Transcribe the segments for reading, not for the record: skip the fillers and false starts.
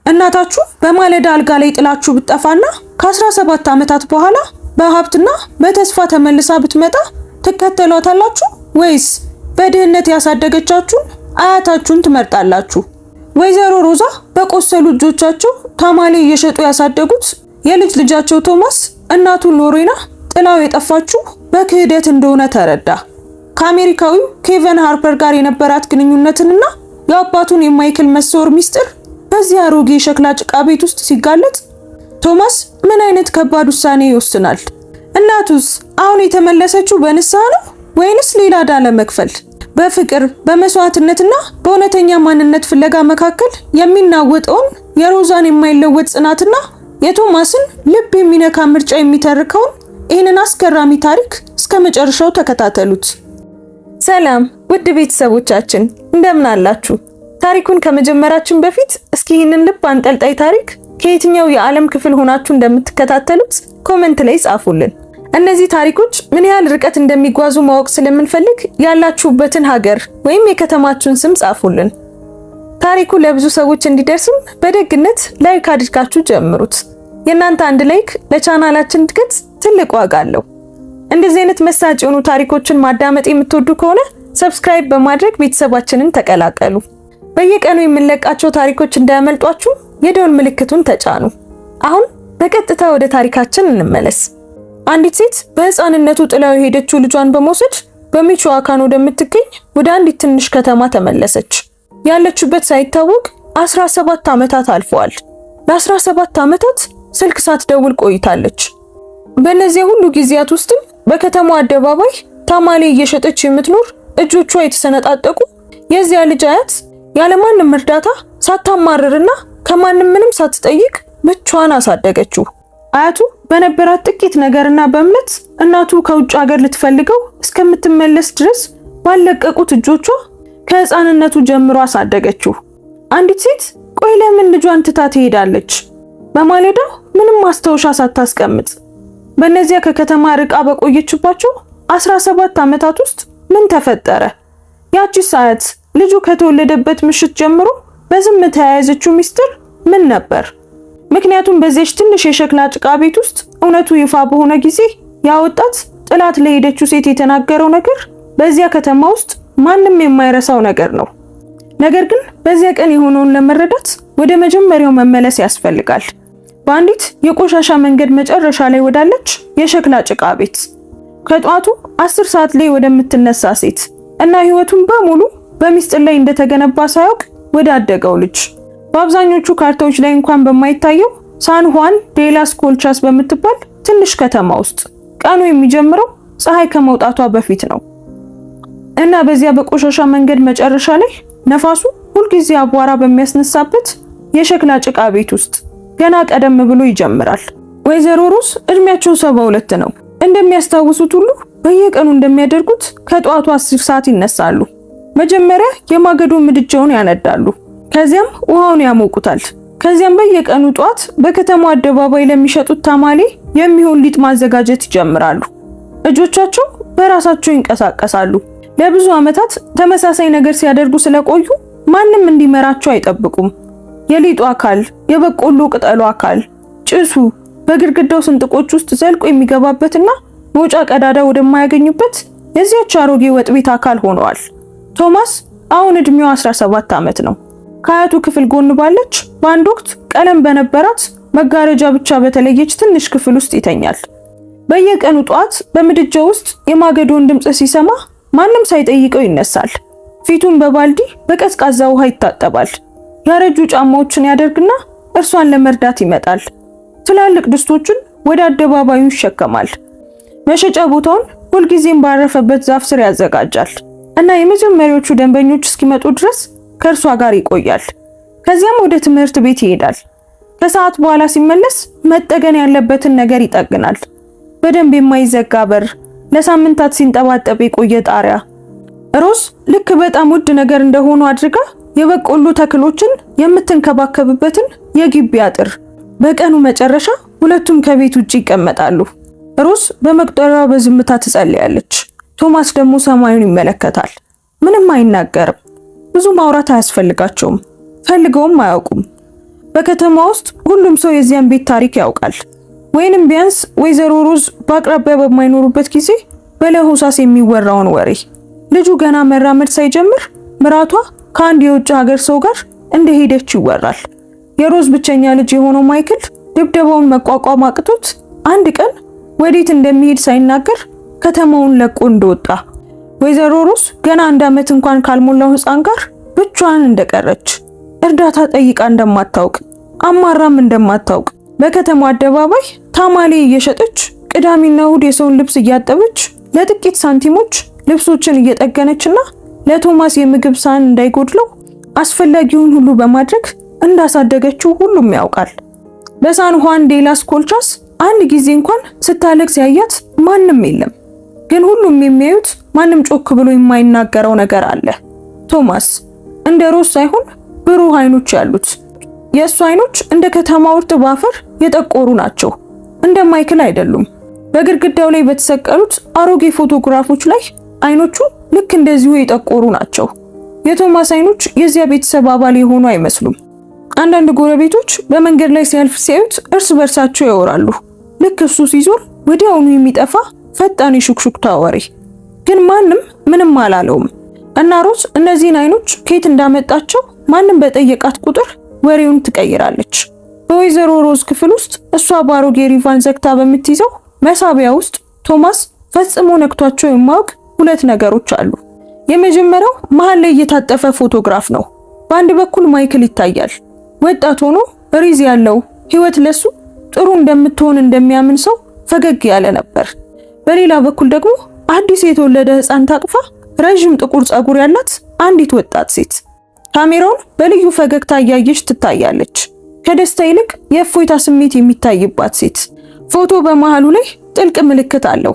እናታችሁ በማለዳ አልጋ ላይ ጥላችሁ ብትጠፋና ከ17 ዓመታት በኋላ በሀብትና በተስፋ ተመልሳ ብትመጣ ትከተሏታላችሁ ወይስ በድህነት ያሳደገቻችሁ አያታችሁን ትመርጣላችሁ? ወይዘሮ ሮዛ በቆሰሉ እጆቻቸው ታማሌ እየሸጡ ያሳደጉት የልጅ ልጃቸው ቶማስ እናቱ ሎሬና ጥላው የጠፋችው በክህደት እንደሆነ ተረዳ። ከአሜሪካዊው ኬቨን ሃርፐር ጋር የነበራት ግንኙነትንና የአባቱን የማይክል መሰወር ሚስጥር በዚህ አሮጌ ሸክላ ጭቃ ቤት ውስጥ ሲጋለጥ ቶማስ ምን አይነት ከባድ ውሳኔ ይወስናል? እናቱስ አሁን የተመለሰችው በንስሐ ነው ወይንስ ሌላ ዕዳ ለመክፈል? በፍቅር በመስዋዕትነትና በእውነተኛ ማንነት ፍለጋ መካከል የሚናወጠውን የሮዛን የማይለወጥ ጽናትና የቶማስን ልብ የሚነካ ምርጫ የሚተርከውን ይህንን አስገራሚ ታሪክ እስከ መጨረሻው ተከታተሉት። ሰላም ውድ ቤተሰቦቻችን እንደምን አላችሁ? ታሪኩን ከመጀመራችን በፊት እስኪ ይህንን ልብ አንጠልጣይ ታሪክ ከየትኛው የዓለም ክፍል ሆናችሁ እንደምትከታተሉት ኮሜንት ላይ ጻፉልን። እነዚህ ታሪኮች ምን ያህል ርቀት እንደሚጓዙ ማወቅ ስለምንፈልግ ያላችሁበትን ሀገር ወይም የከተማችሁን ስም ጻፉልን። ታሪኩ ለብዙ ሰዎች እንዲደርስም በደግነት ላይክ አድርጋችሁ ጀምሩት። የእናንተ አንድ ላይክ ለቻናላችን እድገት ትልቅ ዋጋ አለው። እንደዚህ አይነት መሳጭ የሆኑ ታሪኮችን ማዳመጥ የምትወዱ ከሆነ ሰብስክራይብ በማድረግ ቤተሰባችንን ተቀላቀሉ። በየቀኑ የምንለቃቸው ታሪኮች እንዳያመልጧችሁ የደወል ምልክቱን ተጫኑ። አሁን በቀጥታ ወደ ታሪካችን እንመለስ። አንዲት ሴት በህፃንነቱ ጥላው የሄደችው ልጇን በመውሰድ በሚቾአካን ወደምትገኝ ወደ አንዲት ትንሽ ከተማ ተመለሰች። ያለችበት ሳይታወቅ 17 ዓመታት አልፈዋል። ለ17 ዓመታት ስልክ ሳትደውል ቆይታለች። በእነዚህ ሁሉ ጊዜያት ውስጥም በከተማው አደባባይ ታማሌ እየሸጠች የምትኖር እጆቿ የተሰነጣጠቁ የዚያ ልጅ አያት ያለማንም እርዳታ ሳታማርርና ከማንም ምንም ሳትጠይቅ ብቻዋን አሳደገችው። አያቱ በነበራት ጥቂት ነገርና በእምነት እናቱ ከውጭ ሀገር ልትፈልገው እስከምትመለስ ድረስ ባለቀቁት እጆቿ ከህፃንነቱ ጀምሮ አሳደገችው። አንዲት ሴት ቆይ ለምን ልጇን ትታ ትሄዳለች? በማለዳው ምንም ማስታወሻ ሳታስቀምጥ በእነዚያ ከከተማ ርቃ በቆየችባቸው 17 ዓመታት ውስጥ ምን ተፈጠረ? ያቺስ አያት ልጁ ከተወለደበት ምሽት ጀምሮ በዝምታ የያዘችው ሚስጥር ምን ነበር? ምክንያቱም በዚያች ትንሽ የሸክላ ጭቃ ቤት ውስጥ እውነቱ ይፋ በሆነ ጊዜ ያ ወጣት ጥላት ለሄደችው ሴት የተናገረው ነገር በዚያ ከተማ ውስጥ ማንም የማይረሳው ነገር ነው። ነገር ግን በዚያ ቀን የሆነውን ለመረዳት ወደ መጀመሪያው መመለስ ያስፈልጋል። በአንዲት የቆሻሻ መንገድ መጨረሻ ላይ ወዳለች የሸክላ ጭቃ ቤት ከጧቱ 10 ሰዓት ላይ ወደምትነሳ ሴት እና ህይወቱን በሙሉ በሚስጥር ላይ እንደተገነባ ሳያውቅ ወዳደገው ልጅ በአብዛኞቹ ካርታዎች ላይ እንኳን በማይታየው ሳን ሁዋን ዴ ላስ ኮልቻስ በምትባል ትንሽ ከተማ ውስጥ ቀኑ የሚጀምረው ፀሐይ ከመውጣቷ በፊት ነው እና በዚያ በቆሻሻ መንገድ መጨረሻ ላይ ነፋሱ ሁልጊዜ አቧራ በሚያስነሳበት የሸክላ ጭቃ ቤት ውስጥ ገና ቀደም ብሎ ይጀምራል። ወይዘሮ ሮዝ እድሜያቸው 72 ነው። እንደሚያስታውሱት ሁሉ በየቀኑ እንደሚያደርጉት ከጧቱ 10 ሰዓት ይነሳሉ። መጀመሪያ የማገዶ ምድጃውን ያነዳሉ። ከዚያም ውሃውን ያሞቁታል። ከዚያም በየቀኑ ጧት በከተማው አደባባይ ለሚሸጡት ታማሌ የሚሆን ሊጥ ማዘጋጀት ይጀምራሉ። እጆቻቸው በራሳቸው ይንቀሳቀሳሉ። ለብዙ ዓመታት ተመሳሳይ ነገር ሲያደርጉ ስለቆዩ ማንም እንዲመራቸው አይጠብቁም። የሊጡ አካል፣ የበቆሎ ቅጠሉ አካል፣ ጭሱ በግድግዳው ስንጥቆች ውስጥ ዘልቆ የሚገባበትና መውጫ ቀዳዳ ወደማያገኙበት የዚያች አሮጌ ወጥ ቤት አካል ሆነዋል። ቶማስ አሁን እድሜው 17 ዓመት ነው። ከአያቱ ክፍል ጎን ባለች በአንድ ወቅት ቀለም በነበራት መጋረጃ ብቻ በተለየች ትንሽ ክፍል ውስጥ ይተኛል። በየቀኑ ጧት በምድጃ ውስጥ የማገዶን ድምጽ ሲሰማ ማንም ሳይጠይቀው ይነሳል። ፊቱን በባልዲ በቀዝቃዛ ውሃ ይታጠባል። ያረጁ ጫማዎችን ያደርግና እርሷን ለመርዳት ይመጣል። ትላልቅ ድስቶችን ወደ አደባባዩ ይሸከማል። መሸጫ ቦታውን ሁልጊዜም ባረፈበት ዛፍ ስር ያዘጋጃል እና የመጀመሪያዎቹ ደንበኞች እስኪመጡ ድረስ ከእርሷ ጋር ይቆያል። ከዚያም ወደ ትምህርት ቤት ይሄዳል። ከሰዓት በኋላ ሲመለስ መጠገን ያለበትን ነገር ይጠግናል። በደንብ የማይዘጋ በር፣ ለሳምንታት ሲንጠባጠብ የቆየ ጣሪያ። ሮዝ ልክ በጣም ውድ ነገር እንደሆኑ አድርጋ የበቆሎ ተክሎችን የምትንከባከብበትን የግቢ አጥር። በቀኑ መጨረሻ ሁለቱም ከቤት ውጪ ይቀመጣሉ። ሮዝ በመቁጠሪያዋ በዝምታ ትጸልያለች። ቶማስ ደግሞ ሰማዩን ይመለከታል። ምንም አይናገርም። ብዙ ማውራት አያስፈልጋቸውም። ፈልገውም አያውቁም። በከተማ ውስጥ ሁሉም ሰው የዚያን ቤት ታሪክ ያውቃል። ወይንም ቢያንስ ወይዘሮ ሮዝ በአቅራቢያ በማይኖሩበት ጊዜ በለሆሳስ የሚወራውን ወሬ። ልጁ ገና መራመድ ሳይጀምር ምራቷ ከአንድ የውጭ ሀገር ሰው ጋር እንደሄደች ይወራል። የሮዝ ብቸኛ ልጅ የሆነው ማይክል ድብደባውን መቋቋም አቅቶት አንድ ቀን ወዴት እንደሚሄድ ሳይናገር ከተማውን ለቆ እንደወጣ፣ ወይዘሮ ሮዝ ገና 1 ዓመት እንኳን ካልሞላው ሕፃን ጋር ብቻዋን እንደቀረች፣ እርዳታ ጠይቃ እንደማታውቅ፣ አማራም እንደማታውቅ፣ በከተማው አደባባይ ታማሌ እየሸጠች ቅዳሜና እሁድ የሰውን ልብስ እያጠበች ለጥቂት ሳንቲሞች ልብሶችን እየጠገነችና ለቶማስ የምግብ ሳህን እንዳይጎድለው አስፈላጊውን ሁሉ በማድረግ እንዳሳደገችው ሁሉም ያውቃል። በሳን ሁዋን ዴ ላስ ኮልቻስ አንድ ጊዜ እንኳን ስታለቅስ ያያት ማንም የለም። ግን ሁሉም የሚያዩት ማንም ጮክ ብሎ የማይናገረው ነገር አለ። ቶማስ እንደ ሮዝ ሳይሆን ብሩህ አይኖች ያሉት። የእሱ አይኖች እንደ ከተማው እርጥብ አፈር የጠቆሩ ናቸው። እንደ ማይክል አይደሉም። በግድግዳው ላይ በተሰቀሉት አሮጌ ፎቶግራፎች ላይ አይኖቹ ልክ እንደዚሁ የጠቆሩ ናቸው። የቶማስ አይኖች የዚያ ቤተሰብ አባል የሆኑ አይመስሉም። አንዳንድ ጎረቤቶች በመንገድ ላይ ሲያልፍ ሲያዩት እርስ በርሳቸው ያወራሉ። ልክ እሱ ሲዞር ወዲያውኑ የሚጠፋ ፈጣን የሹክሹክታ ወሬ። ግን ማንም ምንም አላለውም እና ሮዝ እነዚህን አይኖች ከየት እንዳመጣቸው ማንም በጠየቃት ቁጥር ወሬውን ትቀይራለች። በወይዘሮ ሮዝ ክፍል ውስጥ እሷ ባሮጌ ሪቫን ዘግታ በምትይዘው መሳቢያ ውስጥ ቶማስ ፈጽሞ ነክቷቸው የማያውቅ 2 ነገሮች አሉ። የመጀመሪያው መሃል ላይ የታጠፈ ፎቶግራፍ ነው። በአንድ በኩል ማይክል ይታያል፣ ወጣት ሆኖ ሪዝ ያለው፣ ህይወት ለሱ ጥሩ እንደምትሆን እንደሚያምን ሰው ፈገግ ያለ ነበር። በሌላ በኩል ደግሞ አዲስ የተወለደ ሕፃን ታቅፋ ረጅም ጥቁር ጸጉር ያላት አንዲት ወጣት ሴት ካሜራውን በልዩ ፈገግታ እያየች ትታያለች። ከደስታ ይልቅ የእፎይታ ስሜት የሚታይባት ሴት። ፎቶ በመሃሉ ላይ ጥልቅ ምልክት አለው።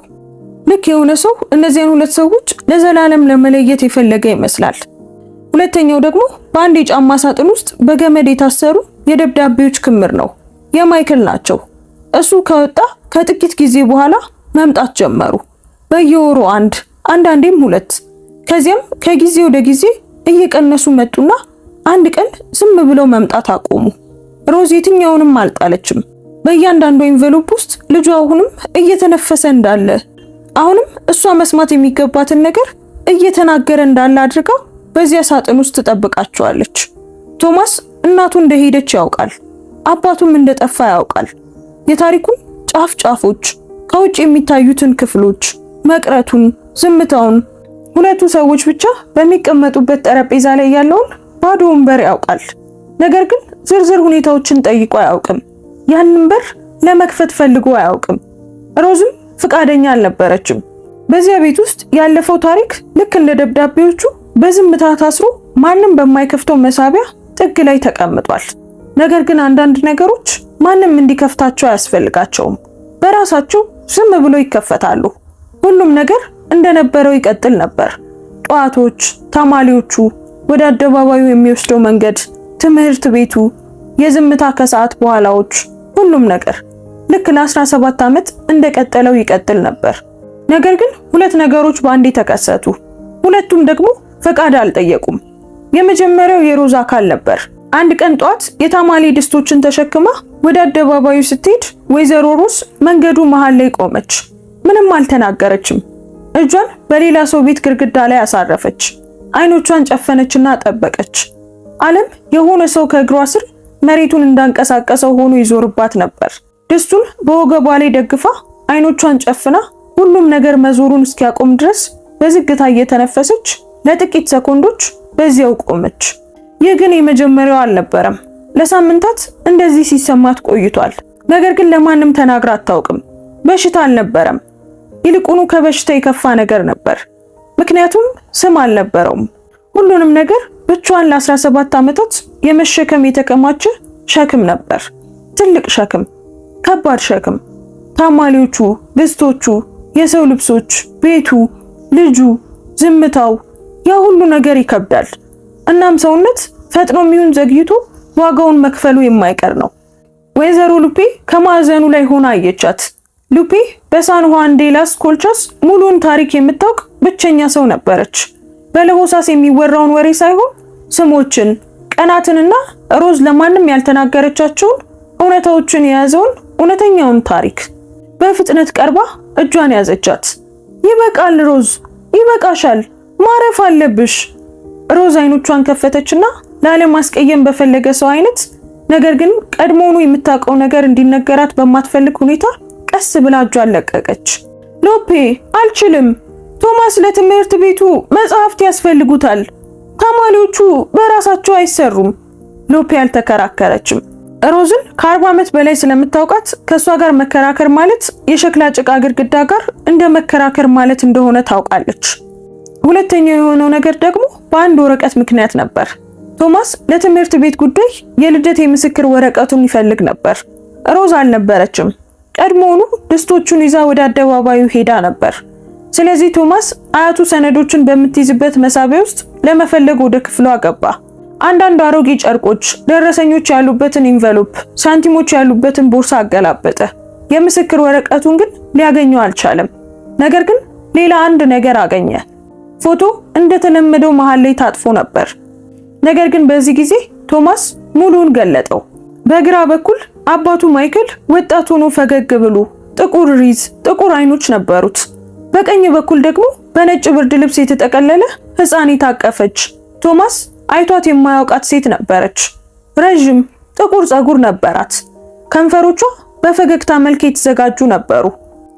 ልክ የሆነ ሰው እነዚያን 2 ሰዎች ለዘላለም ለመለየት የፈለገ ይመስላል። ሁለተኛው ደግሞ በአንድ የጫማ ሳጥን ውስጥ በገመድ የታሰሩ የደብዳቤዎች ክምር ነው። የማይክል ናቸው። እሱ ከወጣ ከጥቂት ጊዜ በኋላ መምጣት ጀመሩ። በየወሩ አንዳንዴም 2። ከዚያም ከጊዜ ወደ ጊዜ እየቀነሱ መጡና አንድ ቀን ዝም ብለው መምጣት አቆሙ። ሮዝ የትኛውንም አልጣለችም። በእያንዳንዱ ኤንቨሎፕ ውስጥ ልጇ አሁንም እየተነፈሰ እንዳለ፣ አሁንም እሷ መስማት የሚገባትን ነገር እየተናገረ እንዳለ አድርጋ በዚያ ሳጥን ውስጥ ትጠብቃቸዋለች። ቶማስ እናቱ እንደሄደች ያውቃል። አባቱም እንደጠፋ ያውቃል። የታሪኩን ጫፍ ጫፎች፣ ከውጭ የሚታዩትን ክፍሎች፣ መቅረቱን፣ ዝምታውን፣ 2 ሰዎች ብቻ በሚቀመጡበት ጠረጴዛ ላይ ያለውን ባዶ ወንበር ያውቃል። ነገር ግን ዝርዝር ሁኔታዎችን ጠይቆ አያውቅም። ያንን በር ለመክፈት ፈልጎ አያውቅም። ሮዝም ፍቃደኛ አልነበረችም። በዚያ ቤት ውስጥ ያለፈው ታሪክ ልክ እንደ ደብዳቤዎቹ በዝምታ ታስሮ ማንም በማይከፍተው መሳቢያ ጥግ ላይ ተቀምጧል። ነገር ግን አንዳንድ ነገሮች ማንም እንዲከፍታቸው አያስፈልጋቸውም። በራሳቸው ዝም ብሎ ይከፈታሉ። ሁሉም ነገር እንደነበረው ይቀጥል ነበር። ጠዋቶች፣ ታማሊዎቹ፣ ወደ አደባባዩ የሚወስደው መንገድ፣ ትምህርት ቤቱ፣ የዝምታ ከሰዓት በኋላዎች፣ ሁሉም ነገር ልክ ለ17 ዓመት እንደቀጠለው ይቀጥል ነበር። ነገር ግን 2 ነገሮች በአንዴ ተከሰቱ። ሁለቱም ደግሞ ፈቃድ አልጠየቁም። የመጀመሪያው የሮዝ አካል ነበር። አንድ ቀን ጧት የታማሊ ድስቶችን ተሸክማ ወደ አደባባዩ ስትሄድ ወይዘሮ ሮዝ መንገዱ መሃል ላይ ቆመች። ምንም አልተናገረችም። እጇን በሌላ ሰው ቤት ግድግዳ ላይ አሳረፈች። አይኖቿን ጨፈነችና ጠበቀች። ዓለም የሆነ ሰው ከእግሯ ስር መሬቱን እንዳንቀሳቀሰው ሆኖ ይዞርባት ነበር። ድስቱን በወገቧ ላይ ደግፋ አይኖቿን ጨፍና ሁሉም ነገር መዞሩን እስኪያቆም ድረስ በዝግታ እየተነፈሰች ለጥቂት ሰኮንዶች በዚያው ቆመች። ይህ ግን የመጀመሪያው አልነበረም። ለሳምንታት እንደዚህ ሲሰማት ቆይቷል። ነገር ግን ለማንም ተናግራ አታውቅም። በሽታ አልነበረም። ይልቁኑ ከበሽታ የከፋ ነገር ነበር። ምክንያቱም ስም አልነበረውም። ሁሉንም ነገር ብቻዋን ለ17 ዓመታት የመሸከም የተከማቸ ሸክም ነበር። ትልቅ ሸክም፣ ከባድ ሸክም። ታማሊዎቹ፣ ድስቶቹ፣ የሰው ልብሶች፣ ቤቱ፣ ልጁ፣ ዝምታው፣ ያ ሁሉ ነገር ይከብዳል። እናም ሰውነት ፈጥኖም ይሁን ዘግይቶ ዋጋውን መክፈሉ የማይቀር ነው። ወይዘሮ ሉፔ ከማዕዘኑ ላይ ሆና አየቻት። ሉፔ በሳን ሁዋን ዴ ላስ ኮልቻስ ሙሉን ታሪክ የምታውቅ ብቸኛ ሰው ነበረች። በለሆሳስ የሚወራውን ወሬ ሳይሆን ስሞችን፣ ቀናትንና ሮዝ ለማንም ያልተናገረቻቸውን እውነታዎችን የያዘውን እውነተኛውን ታሪክ በፍጥነት ቀርባ እጇን ያዘቻት። ይበቃል ሮዝ፣ ይበቃሻል፣ ማረፍ አለብሽ። ሮዝ አይኖቿን ከፈተችና ላለማስቀየም በፈለገ ሰው አይነት ነገር ግን ቀድሞውኑ የምታውቀው ነገር እንዲነገራት በማትፈልግ ሁኔታ ቀስ ብላ እጇን ለቀቀች። ሎፔ አልችልም። ቶማስ ለትምህርት ቤቱ መጽሐፍት ያስፈልጉታል። ተማሪዎቹ በራሳቸው አይሰሩም። ሎፔ አልተከራከረችም። ሮዝን ከ40 ዓመት በላይ ስለምታውቃት ከሷ ጋር መከራከር ማለት የሸክላ ጭቃ ግድግዳ ጋር እንደ መከራከር ማለት እንደሆነ ታውቃለች። ሁለተኛው የሆነው ነገር ደግሞ በአንድ ወረቀት ምክንያት ነበር። ቶማስ ለትምህርት ቤት ጉዳይ የልደት የምስክር ወረቀቱን ይፈልግ ነበር። ሮዝ አልነበረችም። ቀድሞውኑ ድስቶቹን ይዛ ወደ አደባባዩ ሄዳ ነበር። ስለዚህ ቶማስ አያቱ ሰነዶችን በምትይዝበት መሳቢያ ውስጥ ለመፈለግ ወደ ክፍሏ ገባ። አንዳንድ አሮጌ ጨርቆች፣ ደረሰኞች ያሉበትን ኢንቨሎፕ፣ ሳንቲሞች ያሉበትን ቦርሳ አገላበጠ። የምስክር ወረቀቱን ግን ሊያገኘው አልቻለም። ነገር ግን ሌላ አንድ ነገር አገኘ። ፎቶ እንደተለመደው መሃል ላይ ታጥፎ ነበር። ነገር ግን በዚህ ጊዜ ቶማስ ሙሉውን ገለጠው። በግራ በኩል አባቱ ማይክል ወጣት ሆኖ ፈገግ ብሎ ጥቁር ሪዝ፣ ጥቁር አይኖች ነበሩት። በቀኝ በኩል ደግሞ በነጭ ብርድ ልብስ የተጠቀለለ ሕፃን ታቀፈች። ቶማስ አይቷት የማያውቃት ሴት ነበረች። ረጅም ጥቁር ፀጉር ነበራት። ከንፈሮቿ በፈገግታ መልክ የተዘጋጁ ነበሩ።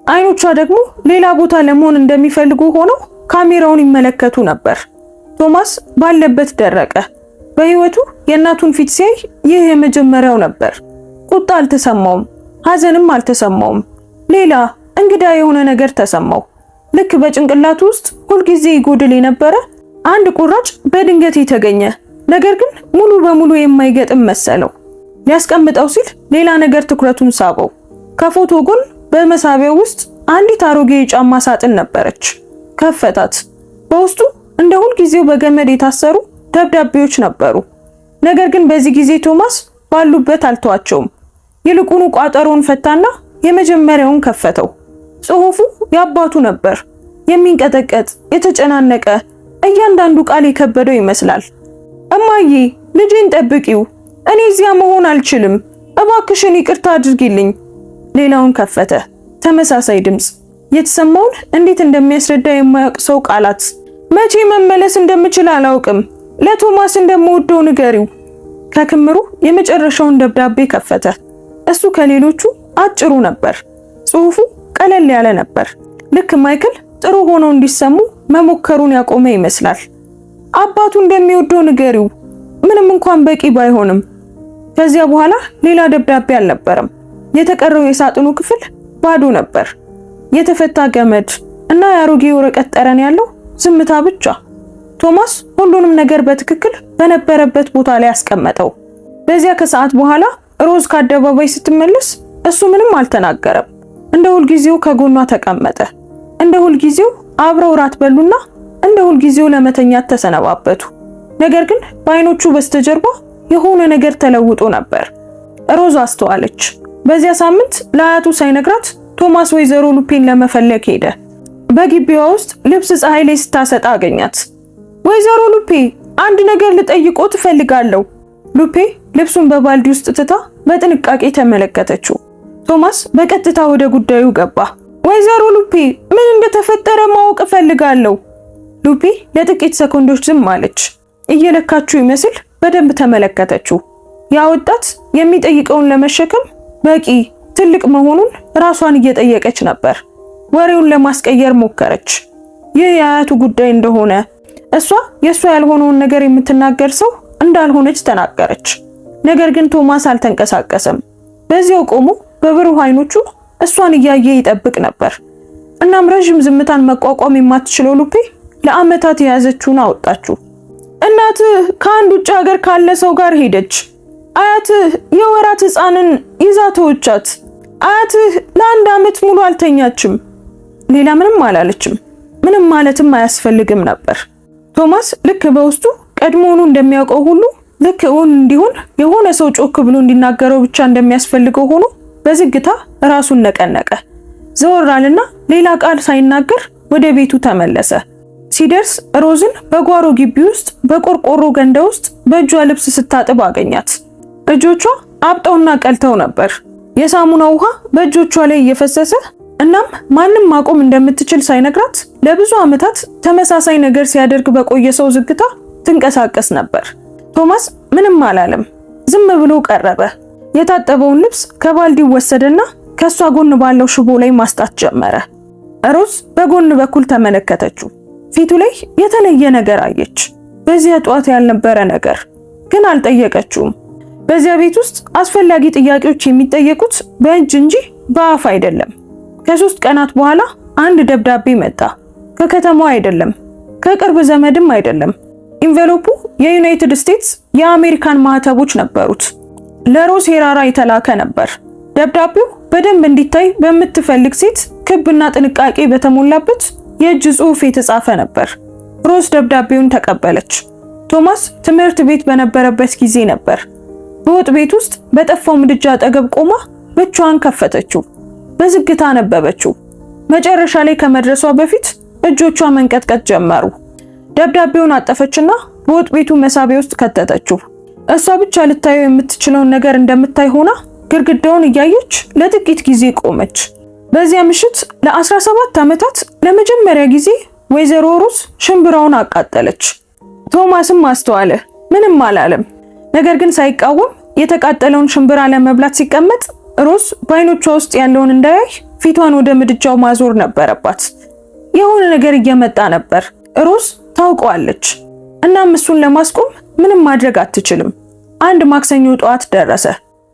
አይኖቿ ደግሞ ሌላ ቦታ ለመሆን እንደሚፈልጉ ሆነው ካሜራውን ይመለከቱ ነበር። ቶማስ ባለበት ደረቀ። በህይወቱ የእናቱን ፊት ሲያይ ይህ የመጀመሪያው ነበር። ቁጣ አልተሰማውም፣ ሐዘንም አልተሰማውም። ሌላ እንግዳ የሆነ ነገር ተሰማው። ልክ በጭንቅላቱ ውስጥ ሁልጊዜ ይጎድል የነበረ አንድ ቁራጭ በድንገት የተገኘ ነገር ግን ሙሉ በሙሉ የማይገጥም መሰለው። ሊያስቀምጠው ሲል ሌላ ነገር ትኩረቱን ሳበው። ከፎቶ ጎን በመሳቢያው ውስጥ አንዲት አሮጌ የጫማ ሳጥን ነበረች። ከፈታት። በውስጡ እንደ ሁልጊዜው በገመድ የታሰሩ ደብዳቤዎች ነበሩ። ነገር ግን በዚህ ጊዜ ቶማስ ባሉበት አልተዋቸውም። ይልቁኑ ቋጠሮውን ፈታና የመጀመሪያውን ከፈተው። ጽሑፉ የአባቱ ነበር። የሚንቀጠቀጥ፣ የተጨናነቀ፣ እያንዳንዱ ቃል የከበደው ይመስላል። እማዬ፣ ልጄን ጠብቂው፣ እኔ እዚያ መሆን አልችልም፣ እባክሽን ይቅርታ አድርጊልኝ። ሌላውን ከፈተ። ተመሳሳይ ድምፅ፣ የተሰማውን እንዴት እንደሚያስረዳ የማያውቅ ሰው ቃላት። መቼ መመለስ እንደምችል አላውቅም፣ ለቶማስ እንደምወደው ንገሪው። ከክምሩ የመጨረሻውን ደብዳቤ ከፈተ። እሱ ከሌሎቹ አጭሩ ነበር። ጽሑፉ ቀለል ያለ ነበር። ልክ ማይክል ጥሩ ሆኖ እንዲሰሙ መሞከሩን ያቆመ ይመስላል። አባቱ እንደሚወደው ንገሪው፣ ምንም እንኳን በቂ ባይሆንም። ከዚያ በኋላ ሌላ ደብዳቤ አልነበረም። የተቀረው የሳጥኑ ክፍል ባዶ ነበር። የተፈታ ገመድ እና የአሮጌ ወረቀት ጠረን ያለው ዝምታ ብቻ። ቶማስ ሁሉንም ነገር በትክክል በነበረበት ቦታ ላይ አስቀመጠው። በዚያ ከሰዓት በኋላ ሮዝ ከአደባባይ ስትመለስ እሱ ምንም አልተናገረም። እንደ ሁልጊዜው ከጎኗ ተቀመጠ። እንደ ሁልጊዜው አብረው ራት በሉና እንደ ሁልጊዜው ለመተኛት ተሰነባበቱ። ነገር ግን በአይኖቹ በስተጀርባ የሆነ ነገር ተለውጦ ነበር። ሮዝ አስተዋለች። በዚያ ሳምንት ለአያቱ ሳይነግራት ቶማስ ወይዘሮ ሉፔን ለመፈለግ ሄደ። በግቢዋ ውስጥ ልብስ ፀሐይ ላይ ስታሰጣ አገኛት። ወይዘሮ ሉፔ፣ አንድ ነገር ልጠይቅዎ ትፈልጋለሁ። ሉፔ ልብሱን በባልዲ ውስጥ ትታ በጥንቃቄ ተመለከተችው። ቶማስ በቀጥታ ወደ ጉዳዩ ገባ። ወይዘሮ ሉፔ፣ ምን እንደተፈጠረ ማወቅ እፈልጋለሁ። ሉፔ ለጥቂት ሰኮንዶች ዝም አለች። እየለካችው ይመስል በደንብ ተመለከተችው። ያ ወጣት የሚጠይቀውን ለመሸከም በቂ ትልቅ መሆኑን ራሷን እየጠየቀች ነበር። ወሬውን ለማስቀየር ሞከረች። ይህ የአያቱ ጉዳይ እንደሆነ፣ እሷ የእሷ ያልሆነውን ነገር የምትናገር ሰው እንዳልሆነች ተናገረች። ነገር ግን ቶማስ አልተንቀሳቀሰም። በዚያው ቆሞ በብሩህ አይኖቹ እሷን እያየ ይጠብቅ ነበር። እናም ረጅም ዝምታን መቋቋም የማትችለው ሉፔ ለዓመታት የያዘችውን አወጣችው። እናትህ ከአንድ ውጭ ሀገር ካለ ሰው ጋር ሄደች። አያትህ የወራት ሕፃንን ይዛ ተወቻት። አያትህ ለ1 ዓመት ሙሉ አልተኛችም። ሌላ ምንም አላለችም። ምንም ማለትም አያስፈልግም ነበር። ቶማስ ልክ በውስጡ ቀድሞውኑ እንደሚያውቀው ሁሉ ልክ እውን እንዲሆን የሆነ ሰው ጮክ ብሎ እንዲናገረው ብቻ እንደሚያስፈልገው ሆኖ በዝግታ ራሱን ነቀነቀ። ዘወር አለና ሌላ ቃል ሳይናገር ወደ ቤቱ ተመለሰ። ሲደርስ ሮዝን በጓሮ ግቢ ውስጥ በቆርቆሮ ገንዳ ውስጥ በእጇ ልብስ ስታጥብ አገኛት። እጆቿ አብጠውና ቀልተው ነበር። የሳሙና ውሃ በእጆቿ ላይ እየፈሰሰ እናም ማንም ማቆም እንደምትችል ሳይነግራት ለብዙ ዓመታት ተመሳሳይ ነገር ሲያደርግ በቆየ ሰው ዝግታ ትንቀሳቀስ ነበር። ቶማስ ምንም አላለም። ዝም ብሎ ቀረበ። የታጠበውን ልብስ ከባልዲው ወሰደና ከሷ ጎን ባለው ሽቦ ላይ ማስጣት ጀመረ። ሮዝ በጎን በኩል ተመለከተችው። ፊቱ ላይ የተለየ ነገር አየች። በዚያ ጧት ያልነበረ ነገር ግን አልጠየቀችውም። በዚያ ቤት ውስጥ አስፈላጊ ጥያቄዎች የሚጠየቁት በእጅ እንጂ በአፍ አይደለም። ከ3 ቀናት በኋላ አንድ ደብዳቤ መጣ። ከከተማው አይደለም፣ ከቅርብ ዘመድም አይደለም። ኢንቨሎፑ የዩናይትድ ስቴትስ የአሜሪካን ማህተቦች ነበሩት። ለሮዝ ሄራራ የተላከ ነበር። ደብዳቤው በደንብ እንዲታይ በምትፈልግ ሴት ክብና ጥንቃቄ በተሞላበት የእጅ ጽሑፍ የተጻፈ ነበር። ሮዝ ደብዳቤውን ተቀበለች። ቶማስ ትምህርት ቤት በነበረበት ጊዜ ነበር። በወጥ ቤት ውስጥ በጠፋው ምድጃ አጠገብ ቆማ ብቻዋን ከፈተችው። በዝግታ ነበበችው። መጨረሻ ላይ ከመድረሷ በፊት እጆቿ መንቀጥቀጥ ጀመሩ። ደብዳቤውን አጠፈችና በወጥ ቤቱ መሳቢያ ውስጥ ከተተችው። እሷ ብቻ ልታየው የምትችለውን ነገር እንደምታይ ሆና ግድግዳውን እያየች ለጥቂት ጊዜ ቆመች። በዚያ ምሽት ለ17 ዓመታት ለመጀመሪያ ጊዜ ወይዘሮ ሮዝ ሽምብራውን አቃጠለች። ቶማስም አስተዋለ። ምንም አላለም። ነገር ግን ሳይቃወም የተቃጠለውን ሽምብራ ለመብላት ሲቀመጥ ሮዝ በዓይኖቿ ውስጥ ያለውን እንዳያይ ፊቷን ወደ ምድጃው ማዞር ነበረባት። የሆነ ነገር እየመጣ ነበር። ሮዝ ታውቀዋለች። እናም እሱን ለማስቆም ምንም ማድረግ አትችልም። አንድ ማክሰኞ ጠዋት ደረሰ።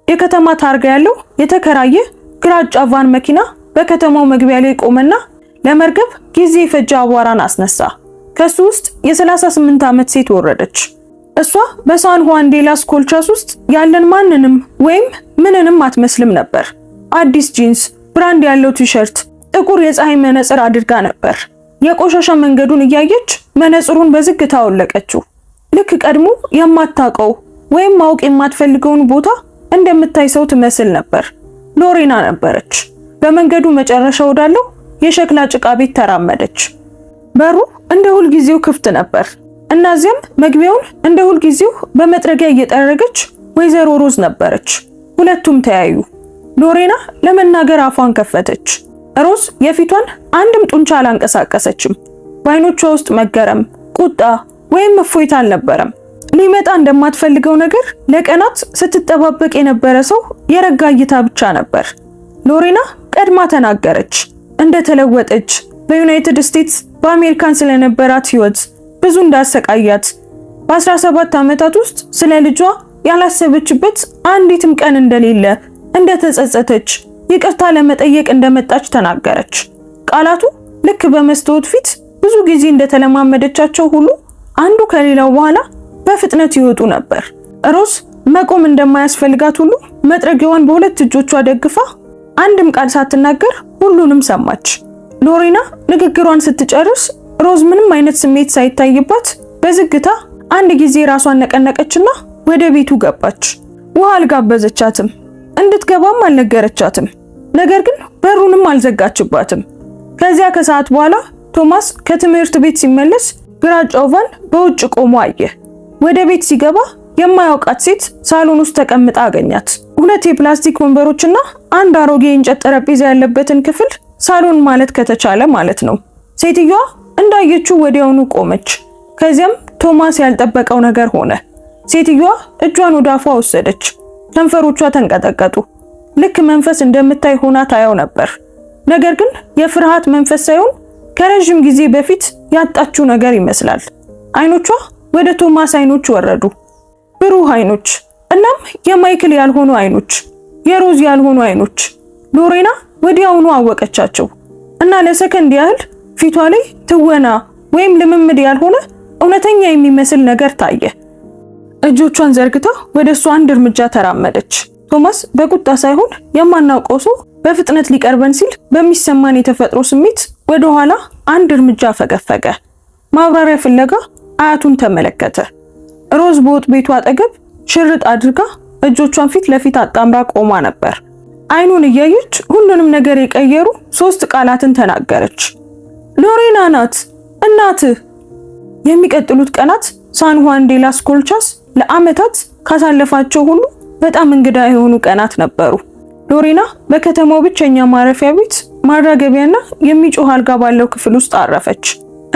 የከተማ ታርጋ ያለው የተከራየ ግራጫ ቫን መኪና በከተማው መግቢያ ላይ ቆመና ለመርገብ ጊዜ የፈጀ አቧራን አስነሳ። ከሱ ውስጥ የ38 ዓመት ሴት ወረደች። እሷ በሳን ሁዋን ዴ ላስ ኮልቻስ ውስጥ ያለን ማንንም ወይም ምንንም አትመስልም ነበር። አዲስ ጂንስ፣ ብራንድ ያለው ቲሸርት፣ ጥቁር የፀሐይ መነጽር አድርጋ ነበር። የቆሻሻ መንገዱን እያየች መነጽሩን በዝግታ አወለቀችው። ልክ ቀድሞ የማታውቀው ወይም ማወቅ የማትፈልገውን ቦታ እንደምታይ ሰው ትመስል ነበር። ሎሬና ነበረች። በመንገዱ መጨረሻ ወዳለው የሸክላ ጭቃ ቤት ተራመደች። በሩ እንደ ሁልጊዜው ክፍት ነበር። እናዚያም መግቢያውን እንደ ሁልጊዜው በመጥረጊያ እየጠረገች ወይዘሮ ሮዝ ነበረች። ሁለቱም ተያዩ። ሎሬና ለመናገር አፏን ከፈተች። ሮዝ የፊቷን አንድም ጡንቻ አላንቀሳቀሰችም። በዓይኖቿ ውስጥ መገረም፣ ቁጣ ወይም እፎይታ አልነበረም። ሊመጣ እንደማትፈልገው ነገር ለቀናት ስትጠባበቅ የነበረ ሰው የረጋ እይታ ብቻ ነበር። ሎሬና ቀድማ ተናገረች። እንደተለወጠች፣ በዩናይትድ ስቴትስ በአሜሪካን ስለነበራት ህይወት ብዙ እንዳሰቃያት፣ በ17 ዓመታት ውስጥ ስለ ልጇ ያላሰበችበት አንዲትም ቀን እንደሌለ፣ እንደተጸጸተች፣ ይቅርታ ለመጠየቅ እንደመጣች ተናገረች። ቃላቱ ልክ በመስታወት ፊት ብዙ ጊዜ እንደተለማመደቻቸው ሁሉ አንዱ ከሌላው በኋላ በፍጥነት ይወጡ ነበር። ሮዝ መቆም እንደማያስፈልጋት ሁሉ መጥረጊያዋን በሁለት እጆቿ ደግፋ አንድም ቃል ሳትናገር ሁሉንም ሰማች። ሎሬና ንግግሯን ስትጨርስ ሮዝ ምንም አይነት ስሜት ሳይታይባት በዝግታ አንድ ጊዜ ራሷን ነቀነቀችና ወደ ቤቱ ገባች። ውሃ አልጋበዘቻትም፣ እንድትገባም አልነገረቻትም። ነገር ግን በሩንም አልዘጋችባትም። ከዚያ ከሰዓት በኋላ ቶማስ ከትምህርት ቤት ሲመለስ ግራጫው ቫን በውጭ ቆሞ አየ። ወደ ቤት ሲገባ የማያውቃት ሴት ሳሎን ውስጥ ተቀምጣ አገኛት። ሁለት የፕላስቲክ ወንበሮችና አንድ አሮጌ የእንጨት ጠረጴዛ ያለበትን ክፍል ሳሎን ማለት ከተቻለ ማለት ነው። ሴትዮዋ እንዳየችው ወዲያውኑ ቆመች። ከዚያም ቶማስ ያልጠበቀው ነገር ሆነ። ሴትዮዋ እጇን ወደ አፏ ወሰደች። ከንፈሮቿ ተንቀጠቀጡ። ልክ መንፈስ እንደምታይ ሆና ታየው ነበር። ነገር ግን የፍርሃት መንፈስ ሳይሆን ከረጅም ጊዜ በፊት ያጣችው ነገር ይመስላል። አይኖቿ ወደ ቶማስ አይኖች ወረዱ። ብሩህ አይኖች፣ እናም የማይክል ያልሆኑ አይኖች፣ የሮዝ ያልሆኑ አይኖች። ሎሬና ወዲያውኑ አወቀቻቸው እና ለሰከንድ ያህል ፊቷ ላይ ትወና ወይም ልምምድ ያልሆነ እውነተኛ የሚመስል ነገር ታየ። እጆቿን ዘርግታ ወደ እሷ አንድ እርምጃ ተራመደች። ቶማስ በቁጣ ሳይሆን የማናውቀው ሰው በፍጥነት ሊቀርበን ሲል በሚሰማን የተፈጥሮ ስሜት ወደ ኋላ አንድ እርምጃ ፈገፈገ። ማብራሪያ ፍለጋ አያቱን ተመለከተ። ሮዝ በወጥ ቤቱ አጠገብ ሽርጥ አድርጋ እጆቿን ፊት ለፊት አጣምራ ቆማ ነበር። አይኑን እያየች ሁሉንም ነገር የቀየሩ 3 ቃላትን ተናገረች። ሎሬና ናት፣ እናትህ የሚቀጥሉት ቀናት ሳን ሁዋን ዴ ላስ ኮልቻስ ለዓመታት ካሳለፋቸው ሁሉ በጣም እንግዳ የሆኑ ቀናት ነበሩ። ሎሬና በከተማው ብቸኛ ማረፊያ ቤት ማራገቢያና የሚጮህ አልጋ ባለው ክፍል ውስጥ አረፈች።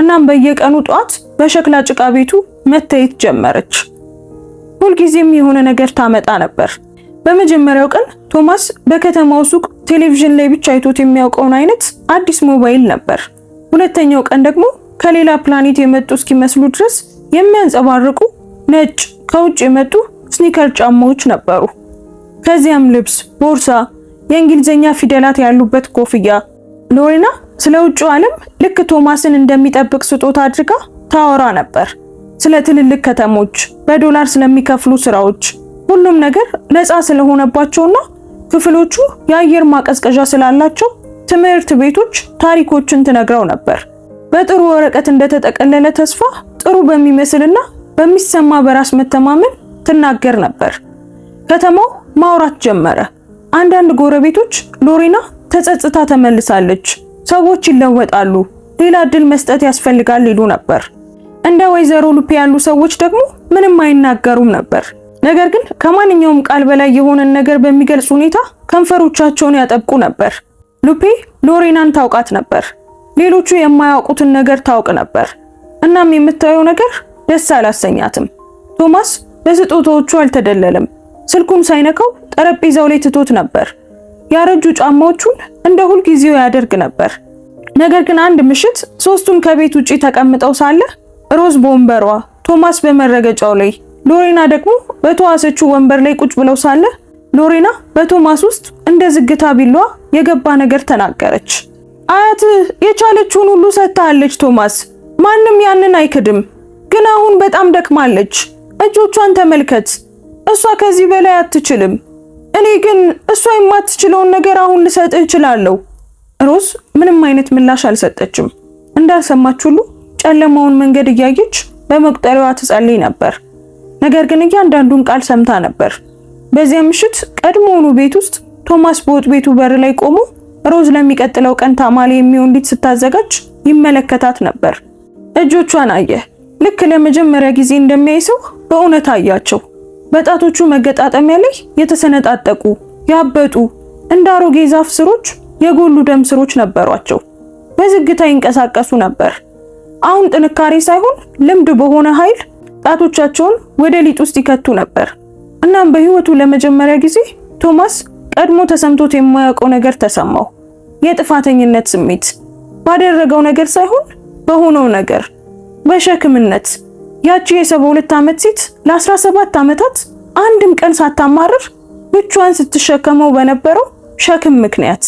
እናም በየቀኑ ጧት በሸክላ ጭቃ ቤቱ መታየት ጀመረች። ሁልጊዜም የሆነ ነገር ታመጣ ነበር። በመጀመሪያው ቀን ቶማስ በከተማው ሱቅ ቴሌቪዥን ላይ ብቻ አይቶት የሚያውቀውን አይነት አዲስ ሞባይል ነበር። ሁለተኛው ቀን ደግሞ ከሌላ ፕላኔት የመጡ እስኪመስሉ ድረስ የሚያንጸባርቁ ነጭ ከውጭ የመጡ ስኒከር ጫማዎች ነበሩ። ከዚያም ልብስ፣ ቦርሳ፣ የእንግሊዝኛ ፊደላት ያሉበት ኮፍያ። ሎሬና ስለ ውጭው ዓለም ልክ ቶማስን እንደሚጠብቅ ስጦታ አድርጋ ታወራ ነበር። ስለ ትልልቅ ከተሞች፣ በዶላር ስለሚከፍሉ ስራዎች፣ ሁሉም ነገር ነፃ ስለሆነባቸውና ክፍሎቹ የአየር ማቀዝቀዣ ስላላቸው ትምህርት ቤቶች ታሪኮችን ትነግረው ነበር። በጥሩ ወረቀት እንደተጠቀለለ ተስፋ ጥሩ በሚመስልና በሚሰማ በራስ መተማመን ትናገር ነበር። ከተማው ማውራት ጀመረ። አንዳንድ ጎረቤቶች ሎሬና ተጸጽታ ተመልሳለች፣ ሰዎች ይለወጣሉ፣ ሌላ እድል መስጠት ያስፈልጋል ይሉ ነበር። እንደ ወይዘሮ ሉፔ ያሉ ሰዎች ደግሞ ምንም አይናገሩም ነበር። ነገር ግን ከማንኛውም ቃል በላይ የሆነን ነገር በሚገልጽ ሁኔታ ከንፈሮቻቸውን ያጠብቁ ነበር። ሉፔ ሎሬናን ታውቃት ነበር። ሌሎቹ የማያውቁትን ነገር ታውቅ ነበር። እናም የምታየው ነገር ደስ አላሰኛትም። ቶማስ በስጦታዎቹ አልተደለለም። ስልኩን ሳይነካው ጠረጴዛው ላይ ትቶት ነበር። ያረጁ ጫማዎቹን እንደ ሁልጊዜው ያደርግ ነበር። ነገር ግን አንድ ምሽት ሶስቱም ከቤት ውጪ ተቀምጠው ሳለ ሮዝ በወንበሯ፣ ቶማስ በመረገጫው ላይ፣ ሎሬና ደግሞ በተዋሰችው ወንበር ላይ ቁጭ ብለው ሳለ ሎሬና በቶማስ ውስጥ እንደ ዝግታ ቢሏ የገባ ነገር ተናገረች። አያትህ የቻለችውን ሁሉ ሰጥታለች ቶማስ፣ ማንም ያንን አይክድም። ግን አሁን በጣም ደክማለች። እጆቿን ተመልከት። እሷ ከዚህ በላይ አትችልም። እኔ ግን እሷ የማትችለውን ነገር አሁን ልሰጥህ እችላለሁ። ሮዝ ምንም አይነት ምላሽ አልሰጠችም። እንዳልሰማች ሁሉ ጨለማውን መንገድ እያየች በመቁጠሪያዋ ትጸልይ ነበር። ነገር ግን እያንዳንዱን ቃል ሰምታ ነበር። በዚያ ምሽት ቀድሞውኑ ቤት ውስጥ ቶማስ በወጥ ቤቱ በር ላይ ቆሞ ሮዝ ለሚቀጥለው ቀን ታማሌ የሚሆን ሊጥ ስታዘጋጅ ይመለከታት ነበር። እጆቿን አየ። ልክ ለመጀመሪያ ጊዜ እንደሚያይ ሰው በእውነት አያቸው። በጣቶቹ መገጣጠሚያ ላይ የተሰነጣጠቁ፣ ያበጡ፣ እንደ አሮጌ ዛፍ ስሮች የጎሉ ደም ስሮች ነበሯቸው። በዝግታ ይንቀሳቀሱ ነበር። አሁን ጥንካሬ ሳይሆን ልምድ በሆነ ኃይል ጣቶቻቸውን ወደ ሊጥ ውስጥ ይከቱ ነበር። እናም በህይወቱ ለመጀመሪያ ጊዜ ቶማስ ቀድሞ ተሰምቶት የማያውቀው ነገር ተሰማው። የጥፋተኝነት ስሜት፣ ባደረገው ነገር ሳይሆን በሆነው ነገር፣ በሸክምነት። ያቺ የ72 ዓመት ሴት ለ17 ዓመታት አንድም ቀን ሳታማርር ብቻዋን ስትሸከመው በነበረው ሸክም ምክንያት።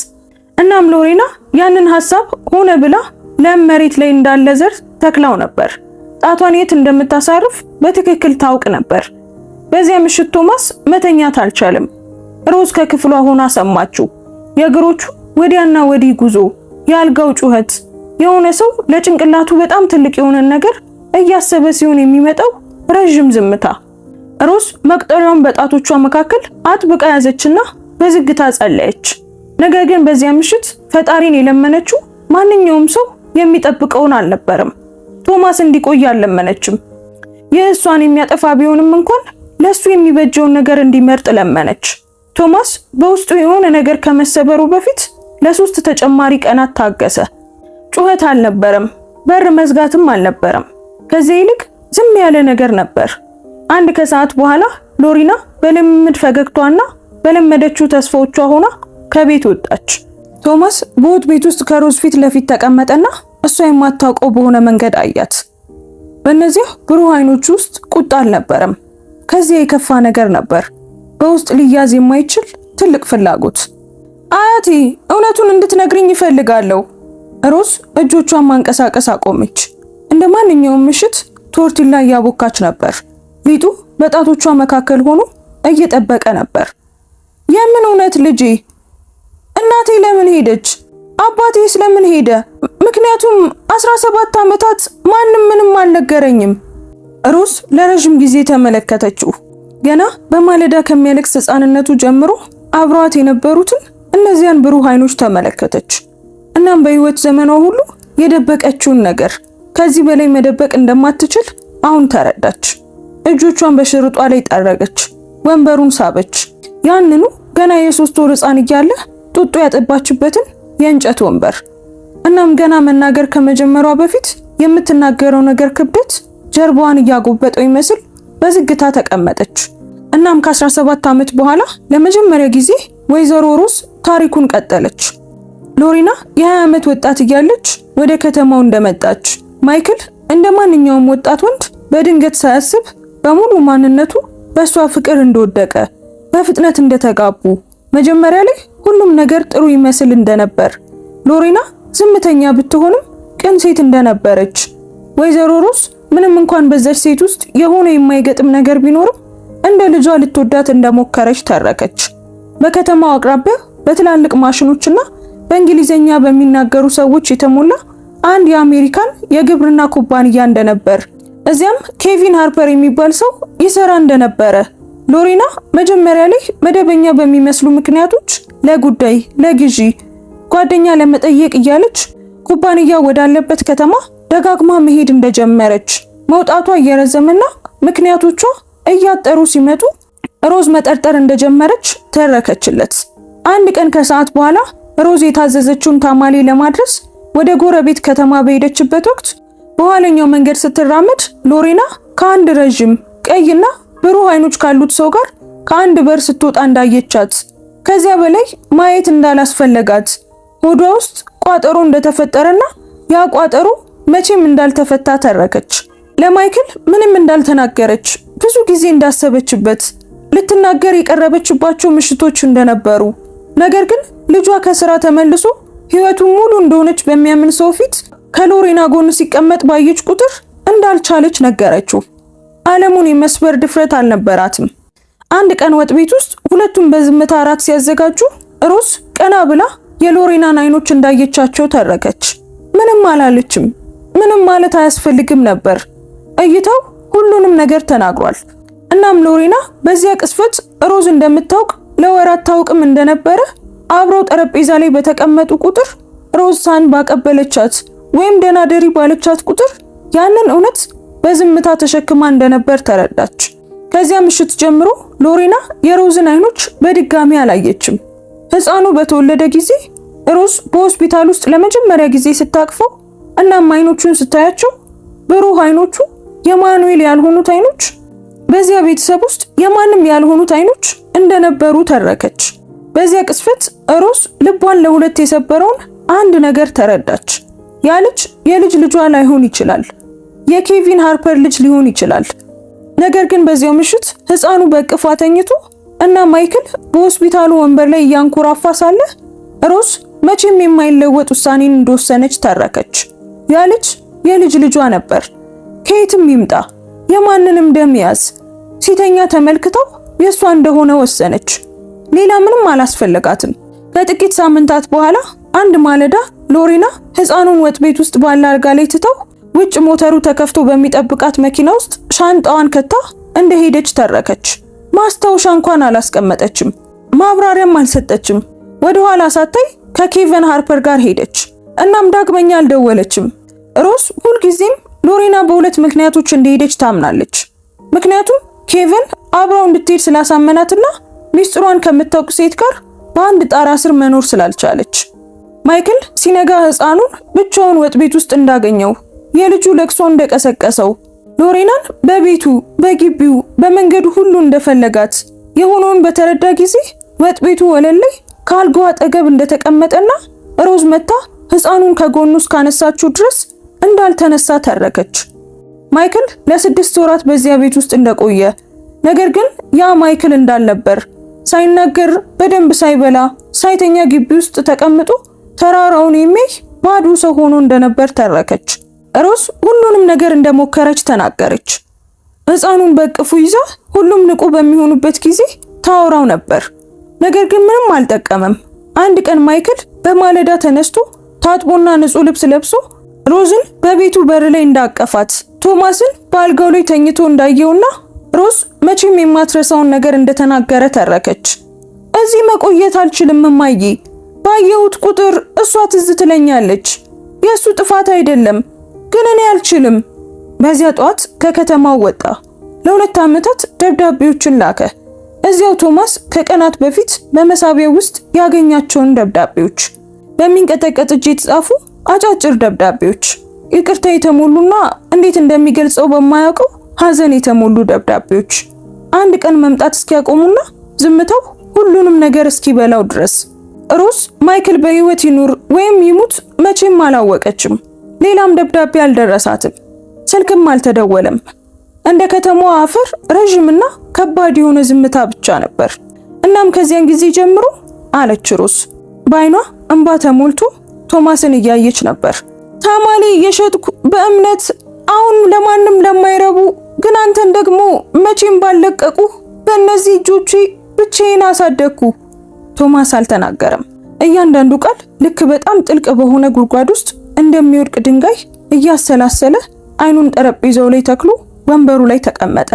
እናም ሎሬና ያንን ሐሳብ ሆነ ብላ ለም መሬት ላይ እንዳለ ዘር ተክላው ነበር። ጣቷን የት እንደምታሳርፍ በትክክል ታውቅ ነበር። በዚያ ምሽት ቶማስ መተኛት አልቻለም። ሮዝ ከክፍሏ ሆና ሰማችው። የእግሮቹ ወዲያና ወዲህ ጉዞ፣ የአልጋው ጩኸት፣ የሆነ ሰው ለጭንቅላቱ በጣም ትልቅ የሆነ ነገር እያሰበ ሲሆን የሚመጣው ረጅም ዝምታ። ሮዝ መቁጠሪያውን በጣቶቿ መካከል አጥብቃ ያዘችና በዝግታ ጸለየች። ነገር ግን በዚያ ምሽት ፈጣሪን የለመነችው ማንኛውም ሰው የሚጠብቀውን አልነበረም። ቶማስ እንዲቆይ አልለመነችም። የእሷን የሚያጠፋ ቢሆንም እንኳን ለሱ የሚበጀውን ነገር እንዲመርጥ ለመነች። ቶማስ በውስጡ የሆነ ነገር ከመሰበሩ በፊት ለ3 ተጨማሪ ቀናት ታገሰ። ጩኸት አልነበረም፣ በር መዝጋትም አልነበረም። ከዚህ ይልቅ ዝም ያለ ነገር ነበር። አንድ ከሰዓት በኋላ ሎሬና በልምምድ ፈገግታዋና በለመደችው ተስፋዎቿ ሆና ከቤት ወጣች። ቶማስ በወጥ ቤት ውስጥ ከሮዝ ፊት ለፊት ተቀመጠና እሷ የማታውቀው በሆነ መንገድ አያት። በእነዚያ ብሩህ አይኖች ውስጥ ቁጣ አልነበረም፣ ከዚያ የከፋ ነገር ነበር። በውስጥ ሊያዝ የማይችል ትልቅ ፍላጎት። አያቴ እውነቱን እንድትነግሪኝ ይፈልጋለሁ። ሮዝ እጆቿን ማንቀሳቀስ አቆመች። እንደ ማንኛውም ምሽት ቶርቲላ እያቦካች ነበር። ሊጡ በጣቶቿ መካከል ሆኖ እየጠበቀ ነበር። የምን እውነት ልጄ? እናቴ ለምን ሄደች? አባቴስ ለምን ሄደ? ምክንያቱም 17 ዓመታት ማንም ምንም አልነገረኝም። ሮዝ ለረጅም ጊዜ ተመለከተችው። ገና በማለዳ ከሚያለቅስ ሕፃንነቱ ጀምሮ አብሯት የነበሩትን እነዚያን ብሩህ አይኖች ተመለከተች። እናም በህይወት ዘመኗ ሁሉ የደበቀችውን ነገር፣ ከዚህ በላይ መደበቅ እንደማትችል አሁን ተረዳች። እጆቿን በሽርጧ ላይ ጠረገች፣ ወንበሩን ሳበች። ያንኑ ገና የ3 ወር ሕፃን እያለ ጡጦ ያጠባችበትን የእንጨት ወንበር። እናም ገና መናገር ከመጀመሯ በፊት የምትናገረው ነገር ክብደት ጀርባዋን እያጎበጠው ይመስል በዝግታ ተቀመጠች። እናም ከ17 ዓመት በኋላ ለመጀመሪያ ጊዜ ወይዘሮ ሮዝ ታሪኩን ቀጠለች። ሎሪና የ20 ዓመት ወጣት እያለች ወደ ከተማው እንደመጣች ማይክል እንደ ማንኛውም ወጣት ወንድ በድንገት ሳያስብ በሙሉ ማንነቱ በሷ ፍቅር እንደወደቀ፣ በፍጥነት እንደተጋቡ፣ መጀመሪያ ላይ ሁሉም ነገር ጥሩ ይመስል እንደነበር፣ ሎሪና ዝምተኛ ብትሆንም ቅን ሴት እንደነበረች፣ ወይዘሮ ሮዝ ምንም እንኳን በዛች ሴት ውስጥ የሆነ የማይገጥም ነገር ቢኖርም እንደ ልጇ ልትወዳት እንደሞከረች ተረከች። በከተማው አቅራቢያ በትላልቅ ማሽኖችና በእንግሊዘኛ በሚናገሩ ሰዎች የተሞላ አንድ የአሜሪካን የግብርና ኩባንያ እንደነበር፣ እዚያም ኬቪን ሃርፐር የሚባል ሰው ይሰራ እንደነበረ ሎሪና መጀመሪያ ላይ መደበኛ በሚመስሉ ምክንያቶች ለጉዳይ፣ ለግዢ፣ ጓደኛ ለመጠየቅ እያለች ኩባንያ ወዳለበት ከተማ ደጋግማ መሄድ እንደጀመረች፣ መውጣቷ እየረዘመና ምክንያቶቿ እያጠሩ ሲመጡ ሮዝ መጠርጠር እንደጀመረች ተረከችለት። አንድ ቀን ከሰዓት በኋላ ሮዝ የታዘዘችውን ታማሌ ለማድረስ ወደ ጎረቤት ከተማ በሄደችበት ወቅት በኋለኛው መንገድ ስትራመድ ሎሪና ከአንድ ረዥም ቀይና ብሩህ አይኖች ካሉት ሰው ጋር ከአንድ በር ስትወጣ እንዳየቻት፣ ከዚያ በላይ ማየት እንዳላስፈለጋት፣ ሆዷ ውስጥ ቋጠሮ እንደተፈጠረና ያ ቋጠሮ መቼም እንዳልተፈታ ተረከች። ለማይክል ምንም እንዳልተናገረች፣ ብዙ ጊዜ እንዳሰበችበት፣ ልትናገር የቀረበችባቸው ምሽቶች እንደነበሩ፣ ነገር ግን ልጇ ከስራ ተመልሶ ህይወቱን ሙሉ እንደሆነች በሚያምን ሰው ፊት ከሎሪና ጎን ሲቀመጥ ባየች ቁጥር እንዳልቻለች ነገረችው። ዓለሙን የመስበር ድፍረት አልነበራትም። አንድ ቀን ወጥ ቤት ውስጥ ሁለቱም በዝምታ እራት ሲያዘጋጁ ሮዝ ቀና ብላ የሎሪናን አይኖች እንዳየቻቸው ተረከች። ምንም አላለችም። ምንም ማለት አያስፈልግም ነበር። እይታው ሁሉንም ነገር ተናግሯል። እናም ሎሪና በዚያ ቅስፈት ሮዝ እንደምታውቅ ለወራት ታውቅም እንደነበረ አብረው ጠረጴዛ ላይ በተቀመጡ ቁጥር ሮዝ ሳህን ባቀበለቻት ወይም ደህና ደሪ ባለቻት ቁጥር ያንን እውነት በዝምታ ተሸክማ እንደነበር ተረዳች። ከዚያ ምሽት ጀምሮ ሎሪና የሮዝን አይኖች በድጋሚ አላየችም። ሕፃኑ በተወለደ ጊዜ ሮዝ በሆስፒታል ውስጥ ለመጀመሪያ ጊዜ ስታቅፈው እናም አይኖቹን ስታያቸው ብሩህ አይኖቹ የማኑኤል ያልሆኑት አይኖች፣ በዚያ ቤተሰብ ውስጥ የማንም ያልሆኑት አይኖች እንደነበሩ ተረከች። በዚያ ቅስፈት ሮዝ ልቧን ለሁለት የሰበረውን አንድ ነገር ተረዳች። ያ ልጅ የልጅ ልጇ ላይሆን ይችላል፣ የኬቪን ሃርፐር ልጅ ሊሆን ይችላል። ነገር ግን በዚያው ምሽት ሕፃኑ በእቅፏ ተኝቶ እና ማይክል በሆስፒታሉ ወንበር ላይ እያንኮራፋ ሳለ ሮዝ መቼም የማይለወጥ ውሳኔን እንደወሰነች ተረከች። ያ ልጅ የልጅ ልጇ ነበር። ከየትም ይምጣ፣ የማንንም ደም ያዝ፣ ሲተኛ ተመልክተው የሷ እንደሆነ ወሰነች። ሌላ ምንም አላስፈልጋትም። ከጥቂት ሳምንታት በኋላ አንድ ማለዳ ሎሪና ሕፃኑን ወጥ ቤት ውስጥ ባለ አልጋ ላይ ትተው ውጭ ሞተሩ ተከፍቶ በሚጠብቃት መኪና ውስጥ ሻንጣዋን ከታ እንደሄደች ተረከች። ማስታወሻ እንኳን አላስቀመጠችም። ማብራሪያም አልሰጠችም። ወደ ኋላ ሳታይ ከኬቨን ሃርፐር ጋር ሄደች። እናም ዳግመኛ አልደወለችም። ሮዝ ሁልጊዜም ሎሪና በሁለት ምክንያቶች እንደሄደች ታምናለች። ምክንያቱም ኬቨን አብራው እንድትሄድ ስላሳመናትና ሚስጥሯን ከምታውቅ ሴት ጋር በአንድ ጣራ ስር መኖር ስላልቻለች። ማይክል ሲነጋ ሕፃኑን ብቻውን ወጥ ቤት ውስጥ እንዳገኘው፣ የልጁ ለቅሶ እንደቀሰቀሰው፣ ሎሪናን በቤቱ በግቢው በመንገዱ ሁሉ እንደፈለጋት የሆነውን በተረዳ ጊዜ ወጥ ቤቱ ወለል ላይ ከአልጋው አጠገብ እንደተቀመጠና ሮዝ መታ ሕፃኑን ከጎኑ እስካነሳችው ድረስ እንዳልተነሳ ተረከች። ማይክል ለ6 ወራት በዚያ ቤት ውስጥ እንደቆየ፣ ነገር ግን ያ ማይክል እንዳልነበር፣ ሳይናገር በደንብ ሳይበላ ሳይተኛ ግቢ ውስጥ ተቀምጦ ተራራውን የሚያይ ባዶ ሰው ሆኖ እንደነበር ተረከች። ሮዝ ሁሉንም ነገር እንደሞከረች ተናገረች። ሕፃኑን በእቅፉ ይዛ ሁሉም ንቁ በሚሆኑበት ጊዜ ታወራው ነበር። ነገር ግን ምንም አልጠቀመም። አንድ ቀን ማይክል በማለዳ ተነስቶ ታጥቦና ንጹህ ልብስ ለብሶ ሮዝን በቤቱ በር ላይ እንዳቀፋት፣ ቶማስን በአልጋው ላይ ተኝቶ እንዳየውና ሮዝ መቼም የማትረሳውን ነገር እንደተናገረ ተረከች። እዚህ መቆየት አልችልም እማዬ፣ ባየሁት ቁጥር እሷ ትዝ ትለኛለች። የእሱ ጥፋት አይደለም፣ ግን እኔ አልችልም። በዚያ ጧት ከከተማው ወጣ። ለ2 ዓመታት ደብዳቤዎችን ላከ። እዚያው ቶማስ ከቀናት በፊት በመሳቢያው ውስጥ ያገኛቸውን ደብዳቤዎች፣ በሚንቀጠቀጥ እጅ የተጻፉ አጫጭር ደብዳቤዎች፣ ይቅርታ የተሞሉና እንዴት እንደሚገልጸው በማያውቀው ሐዘን የተሞሉ ደብዳቤዎች፣ አንድ ቀን መምጣት እስኪያቆሙና ዝምታው ሁሉንም ነገር እስኪበላው ድረስ። ሮዝ ማይክል በህይወት ይኑር ወይም ይሙት መቼም አላወቀችም። ሌላም ደብዳቤ አልደረሳትም። ስልክም አልተደወለም። እንደ ከተማዋ አፈር ረጅምና ከባድ የሆነ ዝምታ ብቻ ነበር። እናም ከዚያን ጊዜ ጀምሮ አለች ሮዝ በአይኗ እንባ ተሞልቶ ቶማስን እያየች ነበር። ታማሌ እየሸጥኩ በእምነት አሁን ለማንም ለማይረቡ ግን አንተን ደግሞ መቼም ባለቀቁ በእነዚህ እጆቼ ብቻዬን አሳደግኩ። ቶማስ አልተናገረም። እያንዳንዱ ቃል ልክ በጣም ጥልቅ በሆነ ጉድጓድ ውስጥ እንደሚወድቅ ድንጋይ እያሰላሰለ አይኑን ጠረጴዛው ላይ ተክሎ ወንበሩ ላይ ተቀመጠ።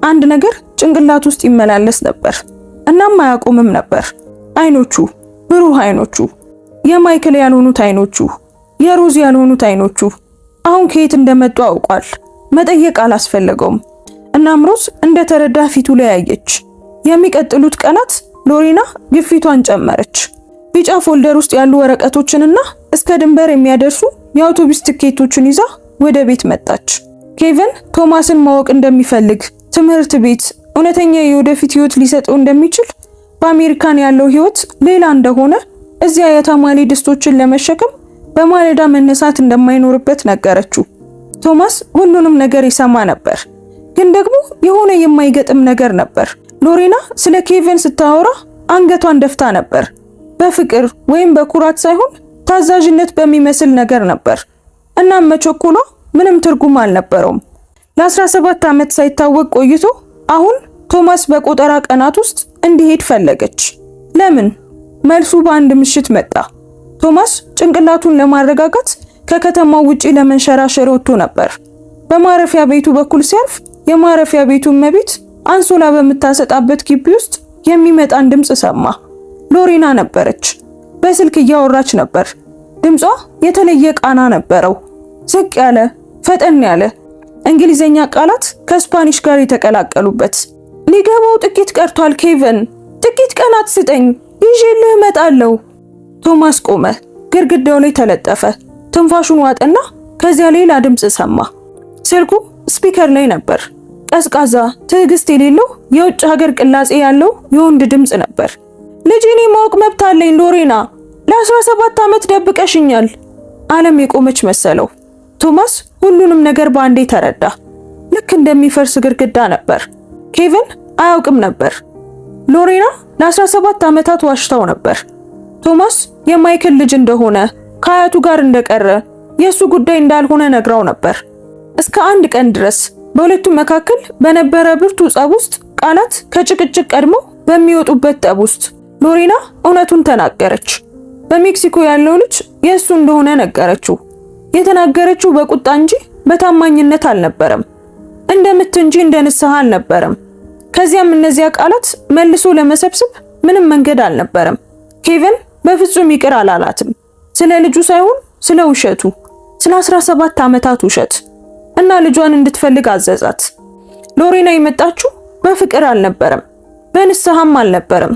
አንድ ነገር ጭንቅላት ውስጥ ይመላለስ ነበር። እናም አያቆምም ነበር። አይኖቹ፣ ብሩህ አይኖቹ፣ የማይክል ያልሆኑት አይኖቹ፣ የሮዝ ያልሆኑት አይኖቹ አሁን ከየት እንደመጡ አውቋል። መጠየቅ አላስፈለገውም። እናም ሮዝ እንደተረዳ ፊቱ ላይ አየች። የሚቀጥሉት ቀናት ሎሪና ግፊቷን ጨመረች። ቢጫ ፎልደር ውስጥ ያሉ ወረቀቶችንና እስከ ድንበር የሚያደርሱ የአውቶቡስ ትኬቶችን ይዛ ወደ ቤት መጣች። ኬቨን ቶማስን ማወቅ እንደሚፈልግ፣ ትምህርት ቤት፣ እውነተኛ የወደፊት ህይወት ሊሰጠው እንደሚችል፣ በአሜሪካን ያለው ህይወት ሌላ እንደሆነ፣ እዚያ የታማሌ ድስቶችን ለመሸከም በማለዳ መነሳት እንደማይኖርበት ነገረችው። ቶማስ ሁሉንም ነገር ይሰማ ነበር፣ ግን ደግሞ የሆነ የማይገጥም ነገር ነበር። ሎሪና ስለ ኬቨን ስታወራ አንገቷን ደፍታ ነበር። በፍቅር ወይም በኩራት ሳይሆን ታዛዥነት በሚመስል ነገር ነበር። እናም መቸኮሏ ምንም ትርጉም አልነበረውም። ለ17 ዓመት ሳይታወቅ ቆይቶ አሁን ቶማስ በቆጠራ ቀናት ውስጥ እንዲሄድ ፈለገች። ለምን? መልሱ በአንድ ምሽት መጣ። ቶማስ ጭንቅላቱን ለማረጋጋት ከከተማው ውጪ ለመንሸራሸር ወጥቶ ነበር። በማረፊያ ቤቱ በኩል ሲያልፍ የማረፊያ ቤቱ እመቤት አንሶላ በምታሰጣበት ግቢ ውስጥ የሚመጣን ድምጽ ሰማ። ሎሪና ነበረች። በስልክ እያወራች ነበር። ድምጿ የተለየ ቃና ነበረው። ዝቅ ያለ፣ ፈጠን ያለ፣ እንግሊዘኛ ቃላት ከስፓኒሽ ጋር የተቀላቀሉበት። ሊገባው ጥቂት ቀርቷል ኬቨን፣ ጥቂት ቀናት ስጠኝ፣ ይዤልህ እመጣለሁ። ቶማስ ቆመ። ግድግዳው ላይ ተለጠፈ። ትንፋሹን ዋጠና ከዚያ ሌላ ድምጽ ሰማ። ስልኩ ስፒከር ላይ ነበር። ቀዝቃዛ፣ ትዕግስት የሌለው የውጭ ሀገር ቅላጼ ያለው የወንድ ድምጽ ነበር። ልጅኔ ማወቅ መብት አለኝ ሎሪና፣ ለ17 ዓመት ደብቀሽኛል። ዓለም የቆመች መሰለው። ቶማስ ሁሉንም ነገር በአንዴ ተረዳ። ልክ እንደሚፈርስ ግድግዳ ነበር። ኬቨን አያውቅም ነበር። ሎሪና ለ17 ዓመታት ዋሽታው ነበር። ቶማስ የማይክል ልጅ እንደሆነ፣ ከአያቱ ጋር እንደቀረ፣ የሱ ጉዳይ እንዳልሆነ ነግራው ነበር። እስከ አንድ ቀን ድረስ በሁለቱም መካከል በነበረ ብርቱ ጸብ ውስጥ ቃላት ከጭቅጭቅ ቀድመው በሚወጡበት ጠብ ውስጥ ሎሪና እውነቱን ተናገረች። በሜክሲኮ ያለው ልጅ የሱ እንደሆነ ነገረችው። የተናገረችው በቁጣ እንጂ በታማኝነት አልነበረም። እንደምት እንጂ እንደ ንስሐ አልነበረም። ከዚያም እነዚያ ቃላት መልሶ ለመሰብሰብ ምንም መንገድ አልነበረም። ኬቨን በፍጹም ይቅር አላላትም። ስለ ልጁ ሳይሆን ስለ ውሸቱ፣ ስለ 17 ዓመታት ውሸት እና ልጇን እንድትፈልግ አዘዛት። ሎሪና የመጣችው በፍቅር አልነበረም፣ በንስሐም አልነበረም።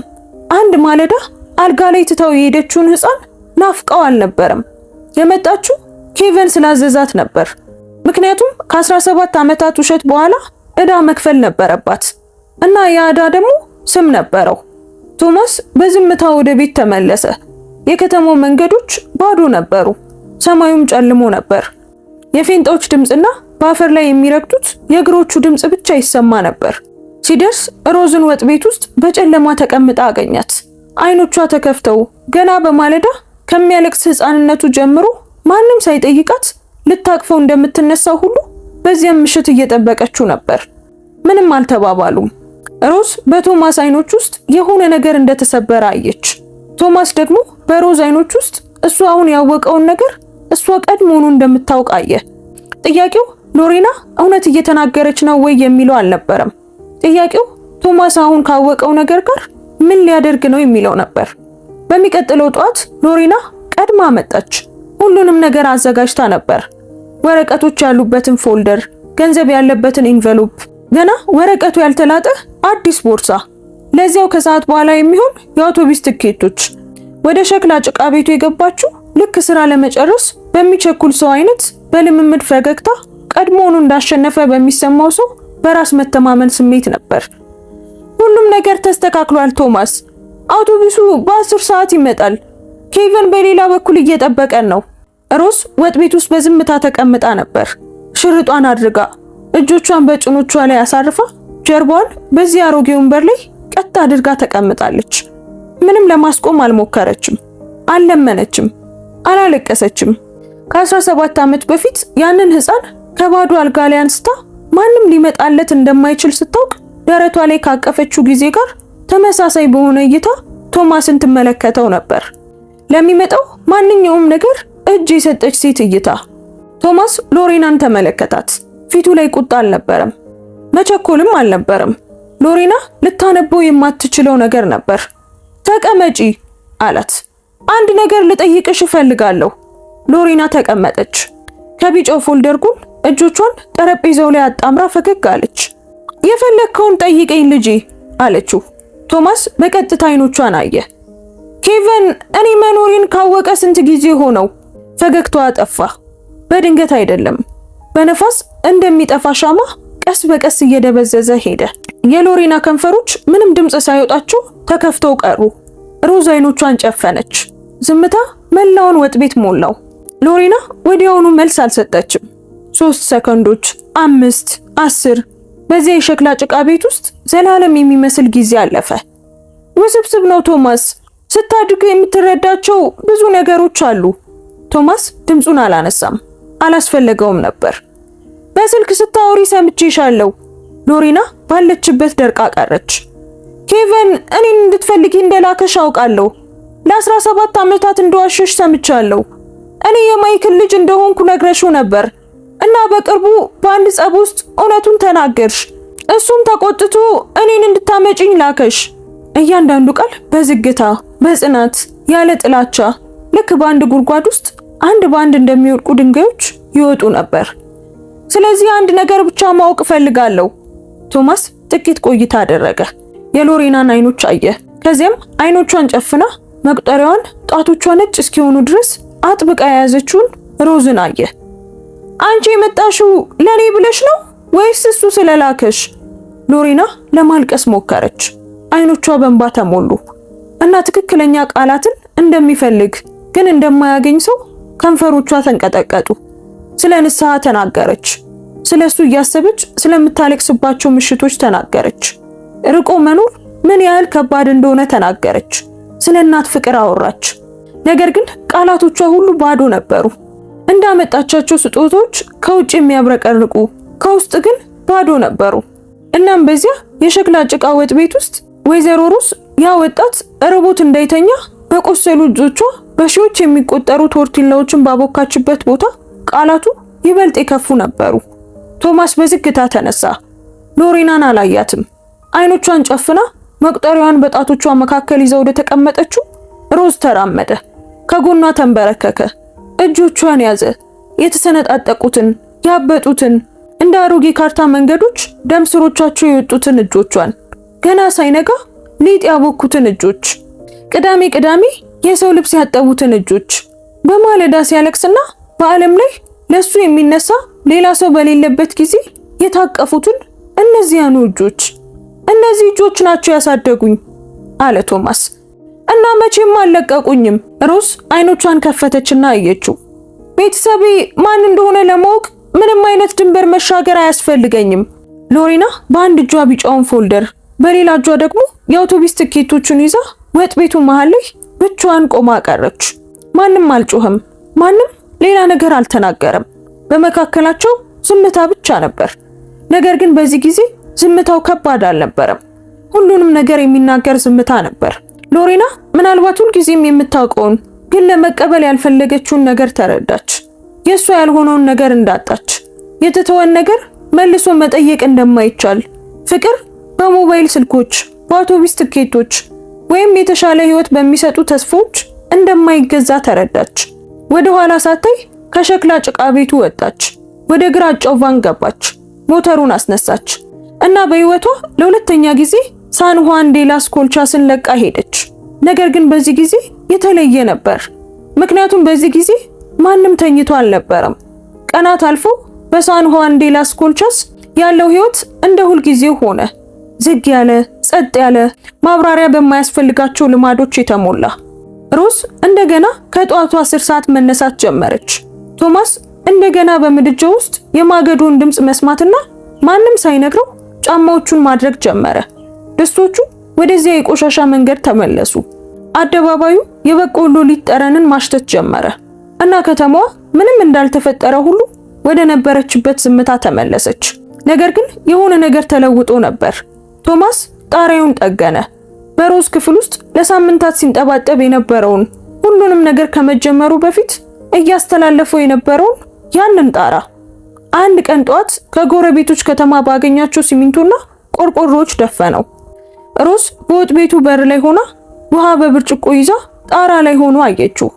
አንድ ማለዳ አልጋ ላይ ትታው የሄደችውን ሕፃን ናፍቃው አልነበረም። የመጣችው ኬቨን ስላዘዛት ነበር። ምክንያቱም ከ17 ዓመታት ውሸት በኋላ ዕዳ መክፈል ነበረባት እና ያ ዕዳ ደግሞ ስም ነበረው። ቶማስ በዝምታ ወደ ቤት ተመለሰ። የከተማው መንገዶች ባዶ ነበሩ። ሰማዩም ጨልሞ ነበር። የፌንጣዎች ድምጽና በአፈር ላይ የሚረግጡት የእግሮቹ ድምጽ ብቻ ይሰማ ነበር። ሲደርስ ሮዝን ወጥ ቤት ውስጥ በጨለማ ተቀምጣ አገኛት። አይኖቿ ተከፍተው ገና በማለዳ ከሚያለቅስ ሕፃንነቱ ጀምሮ ማንም ሳይጠይቃት ልታቅፈው እንደምትነሳው ሁሉ በዚያም ምሽት እየጠበቀችው ነበር። ምንም አልተባባሉም። ሮዝ በቶማስ አይኖች ውስጥ የሆነ ነገር እንደተሰበረ አየች። ቶማስ ደግሞ በሮዝ አይኖች ውስጥ እሱ አሁን ያወቀውን ነገር እሷ ቀድሞውኑ እንደምታውቅ አየ። ጥያቄው ሎሪና እውነት እየተናገረች ነው ወይ የሚለው አልነበረም። ጥያቄው ቶማስ አሁን ካወቀው ነገር ጋር ምን ሊያደርግ ነው የሚለው ነበር። በሚቀጥለው ጧት ሎሪና ቀድማ መጣች። ሁሉንም ነገር አዘጋጅታ ነበር። ወረቀቶች ያሉበትን ፎልደር፣ ገንዘብ ያለበትን ኢንቨሎፕ፣ ገና ወረቀቱ ያልተላጠ አዲስ ቦርሳ፣ ለዚያው ከሰዓት በኋላ የሚሆን የአውቶቡስ ትኬቶች። ወደ ሸክላ ጭቃ ቤቱ የገባችው ልክ ስራ ለመጨረስ በሚቸኩል ሰው አይነት በልምምድ ፈገግታ ቀድሞውኑ እንዳሸነፈ በሚሰማው ሰው በራስ መተማመን ስሜት ነበር። ሁሉም ነገር ተስተካክሏል ቶማስ። አውቶቡሱ በ10 ሰዓት ይመጣል። ኬቨን በሌላ በኩል እየጠበቀን ነው። ሮዝ ወጥ ቤት ውስጥ በዝምታ ተቀምጣ ነበር። ሽርጧን አድርጋ እጆቿን በጭኖቿ ላይ አሳርፋ ጀርባዋን በዚህ አሮጌ ወንበር ላይ ቀጥ አድርጋ ተቀምጣለች። ምንም ለማስቆም አልሞከረችም፣ አልለመነችም፣ አላለቀሰችም። ከ17 ዓመት በፊት ያንን ህፃን ከባዶ አልጋ ላይ አንስታ ማንም ሊመጣለት እንደማይችል ስታውቅ ደረቷ ላይ ካቀፈችው ጊዜ ጋር ተመሳሳይ በሆነ እይታ ቶማስን ትመለከተው ነበር። ለሚመጣው ማንኛውም ነገር እጅ የሰጠች ሴት እይታ። ቶማስ ሎሬናን ተመለከታት። ፊቱ ላይ ቁጣ አልነበረም፣ መቸኮልም አልነበረም። ሎሬና ልታነበው የማትችለው ነገር ነበር። ተቀመጪ አላት። አንድ ነገር ልጠይቅሽ እፈልጋለሁ። ሎሬና ተቀመጠች። ከቢጫው ፎልደር ጎን እጆቿን ጠረጴዛው ላይ አጣምራ ፈገግ አለች። የፈለግከውን ጠይቀኝ ልጄ አለችው። ቶማስ በቀጥታ አይኖቿን አየ። ኬቨን እኔ መኖሬን ካወቀ ስንት ጊዜ ሆነው? ፈገግታዋ ጠፋ። በድንገት አይደለም፣ በነፋስ እንደሚጠፋ ሻማ ቀስ በቀስ እየደበዘዘ ሄደ። የሎሬና ከንፈሮች ምንም ድምፅ ሳይወጣቸው ተከፍተው ቀሩ። ሮዝ አይኖቿን ጨፈነች። ዝምታ መላውን ወጥ ቤት ሞላው። ሎሬና ወዲያውኑ መልስ አልሰጠችም። 3 ሰከንዶች፣ 5፣ 10 በዚያ የሸክላ ጭቃ ቤት ውስጥ ዘላለም የሚመስል ጊዜ አለፈ። ውስብስብ ነው ቶማስ። ስታድግ የምትረዳቸው ብዙ ነገሮች አሉ። ቶማስ ድምፁን አላነሳም፣ አላስፈለገውም ነበር። በስልክ ስታወሪ ሰምቼሻለሁ። ሎሬና ባለችበት ደርቃ ቀረች። ኬቨን እኔን እንድትፈልጊ እንደላከሽ አውቃለሁ። ለ17 ዓመታት እንደዋሸሽ ሰምቻለሁ። እኔ የማይክል ልጅ እንደሆንኩ ነግረሽው ነበር እና በቅርቡ በአንድ ጸብ ውስጥ እውነቱን ተናገርሽ። እሱም ተቆጥቶ እኔን እንድታመጪኝ ላከሽ። እያንዳንዱ ቃል በዝግታ በጽናት ያለ ጥላቻ ልክ በአንድ ጉድጓድ ውስጥ አንድ በአንድ እንደሚወድቁ ድንጋዮች ይወጡ ነበር። ስለዚህ አንድ ነገር ብቻ ማወቅ ፈልጋለሁ። ቶማስ ጥቂት ቆይታ አደረገ። የሎሬናን አይኖች አየ። ከዚያም አይኖቿን ጨፍና መቁጠሪያዋን ጣቶቿ ነጭ እስኪሆኑ ድረስ አጥብቃ የያዘችውን ሮዝን አየ። አንቺ የመጣሽው ለኔ ብለሽ ነው ወይስ እሱ ስለላከሽ? ሎሬና ለማልቀስ ሞከረች። አይኖቿ በእንባ ተሞሉ እና ትክክለኛ ቃላትን እንደሚፈልግ ግን እንደማያገኝ ሰው ከንፈሮቿ ተንቀጠቀጡ። ስለ ንስሐ ተናገረች። ስለሱ እያሰበች ስለምታለቅስባቸው ምሽቶች ተናገረች። ርቆ መኖር ምን ያህል ከባድ እንደሆነ ተናገረች። ስለ እናት ፍቅር አወራች። ነገር ግን ቃላቶቿ ሁሉ ባዶ ነበሩ። እንዳመጣቻቸው ስጦታዎች ከውጭ የሚያብረቀርቁ ከውስጥ ግን ባዶ ነበሩ። እናም በዚያ የሸክላ ጭቃ ወጥ ቤት ውስጥ ወይዘሮ ሮዝ ያ ወጣት ርቦት እንዳይተኛ በቆሰሉ እጆቿ በሺዎች የሚቆጠሩ ቶርቲላዎችን ባቦካችበት ቦታ ቃላቱ ይበልጥ የከፉ ነበሩ። ቶማስ በዝግታ ተነሳ። ሎሬናን አላያትም። አይኖቿን ጨፍና መቁጠሪያዋን በጣቶቿ መካከል ይዘው ወደ ተቀመጠችው ሮዝ ተራመደ። ከጎኗ ተንበረከከ። እጆቿን ያዘ። የተሰነጣጠቁትን ያበጡትን እንደ አሮጌ ካርታ መንገዶች ደም ስሮቻቸው የወጡትን እጆቿን፣ ገና ሳይነጋ ሊጥ ያቦኩትን እጆች፣ ቅዳሜ ቅዳሜ የሰው ልብስ ያጠቡትን እጆች፣ በማለዳ ሲያለቅስና በዓለም ላይ ለሱ የሚነሳ ሌላ ሰው በሌለበት ጊዜ የታቀፉትን እነዚያኑ እጆች። እነዚህ እጆች ናቸው ያሳደጉኝ አለ ቶማስ። እና መቼም አልለቀቁኝም። ሮዝ አይኖቿን ከፈተችና አየችው። ቤተሰቤ ማን እንደሆነ ለማወቅ ምንም አይነት ድንበር መሻገር አያስፈልገኝም። ሎሬና በአንድ እጇ ቢጫውን ፎልደር በሌላ እጇ ደግሞ የአውቶቡስ ትኬቶቹን ይዛ ወጥ ቤቱ መሃል ላይ ብቻዋን ቆማ ቀረች። ማንም አልጮህም። ማንም ሌላ ነገር አልተናገረም። በመካከላቸው ዝምታ ብቻ ነበር። ነገር ግን በዚህ ጊዜ ዝምታው ከባድ አልነበረም። ሁሉንም ነገር የሚናገር ዝምታ ነበር። ሎሬና ምናልባት ሁልጊዜም የምታውቀውን ግን ለመቀበል ያልፈለገችውን ነገር ተረዳች። የሷ ያልሆነውን ነገር እንዳጣች፣ የተተወን ነገር መልሶ መጠየቅ እንደማይቻል፣ ፍቅር በሞባይል ስልኮች፣ በአውቶቡስ ትኬቶች ወይም የተሻለ ህይወት በሚሰጡ ተስፋዎች እንደማይገዛ ተረዳች። ወደ ኋላ ሳታይ ከሸክላ ጭቃ ቤቱ ወጣች። ወደ ግራጫው ቫን ገባች። ሞተሩን አስነሳች እና በህይወቷ ለሁለተኛ ጊዜ ሳን ሁዋን ዴ ላስ ኮልቻስን ለቃ ሄደች። ነገር ግን በዚህ ጊዜ የተለየ ነበር። ምክንያቱም በዚህ ጊዜ ማንም ተኝቶ አልነበረም። ቀናት አልፎ በሳን ሁዋን ዴ ላስ ኮልቻስ ያለው ህይወት እንደ ሁል ጊዜው ሆነ። ዝግ ያለ፣ ጸጥ ያለ፣ ማብራሪያ በማያስፈልጋቸው ልማዶች የተሞላ። ሮዝ እንደገና ከጧቱ 10 ሰዓት መነሳት ጀመረች። ቶማስ እንደገና በምድጃ ውስጥ የማገዶን ድምጽ መስማትና ማንም ሳይነግረው ጫማዎቹን ማድረግ ጀመረ። ድስቶቹ ወደዚያ የቆሻሻ መንገድ ተመለሱ። አደባባዩ የበቆሎ ሊጥ ጠረንን ማሽተት ጀመረ እና ከተማዋ ምንም እንዳልተፈጠረ ሁሉ ወደ ነበረችበት ዝምታ ተመለሰች። ነገር ግን የሆነ ነገር ተለውጦ ነበር። ቶማስ ጣሪያውን ጠገነ። በሮዝ ክፍል ውስጥ ለሳምንታት ሲንጠባጠብ የነበረውን ሁሉንም ነገር ከመጀመሩ በፊት እያስተላለፈው የነበረውን ያንን ጣራ አንድ ቀን ጧት ከጎረቤቶች ከተማ ባገኛቸው ሲሚንቶና ቆርቆሮዎች ደፈነው። ሮዝ በወጥ ቤቱ በር ላይ ሆና ውሃ በብርጭቆ ይዛ ጣራ ላይ ሆኖ አየችው።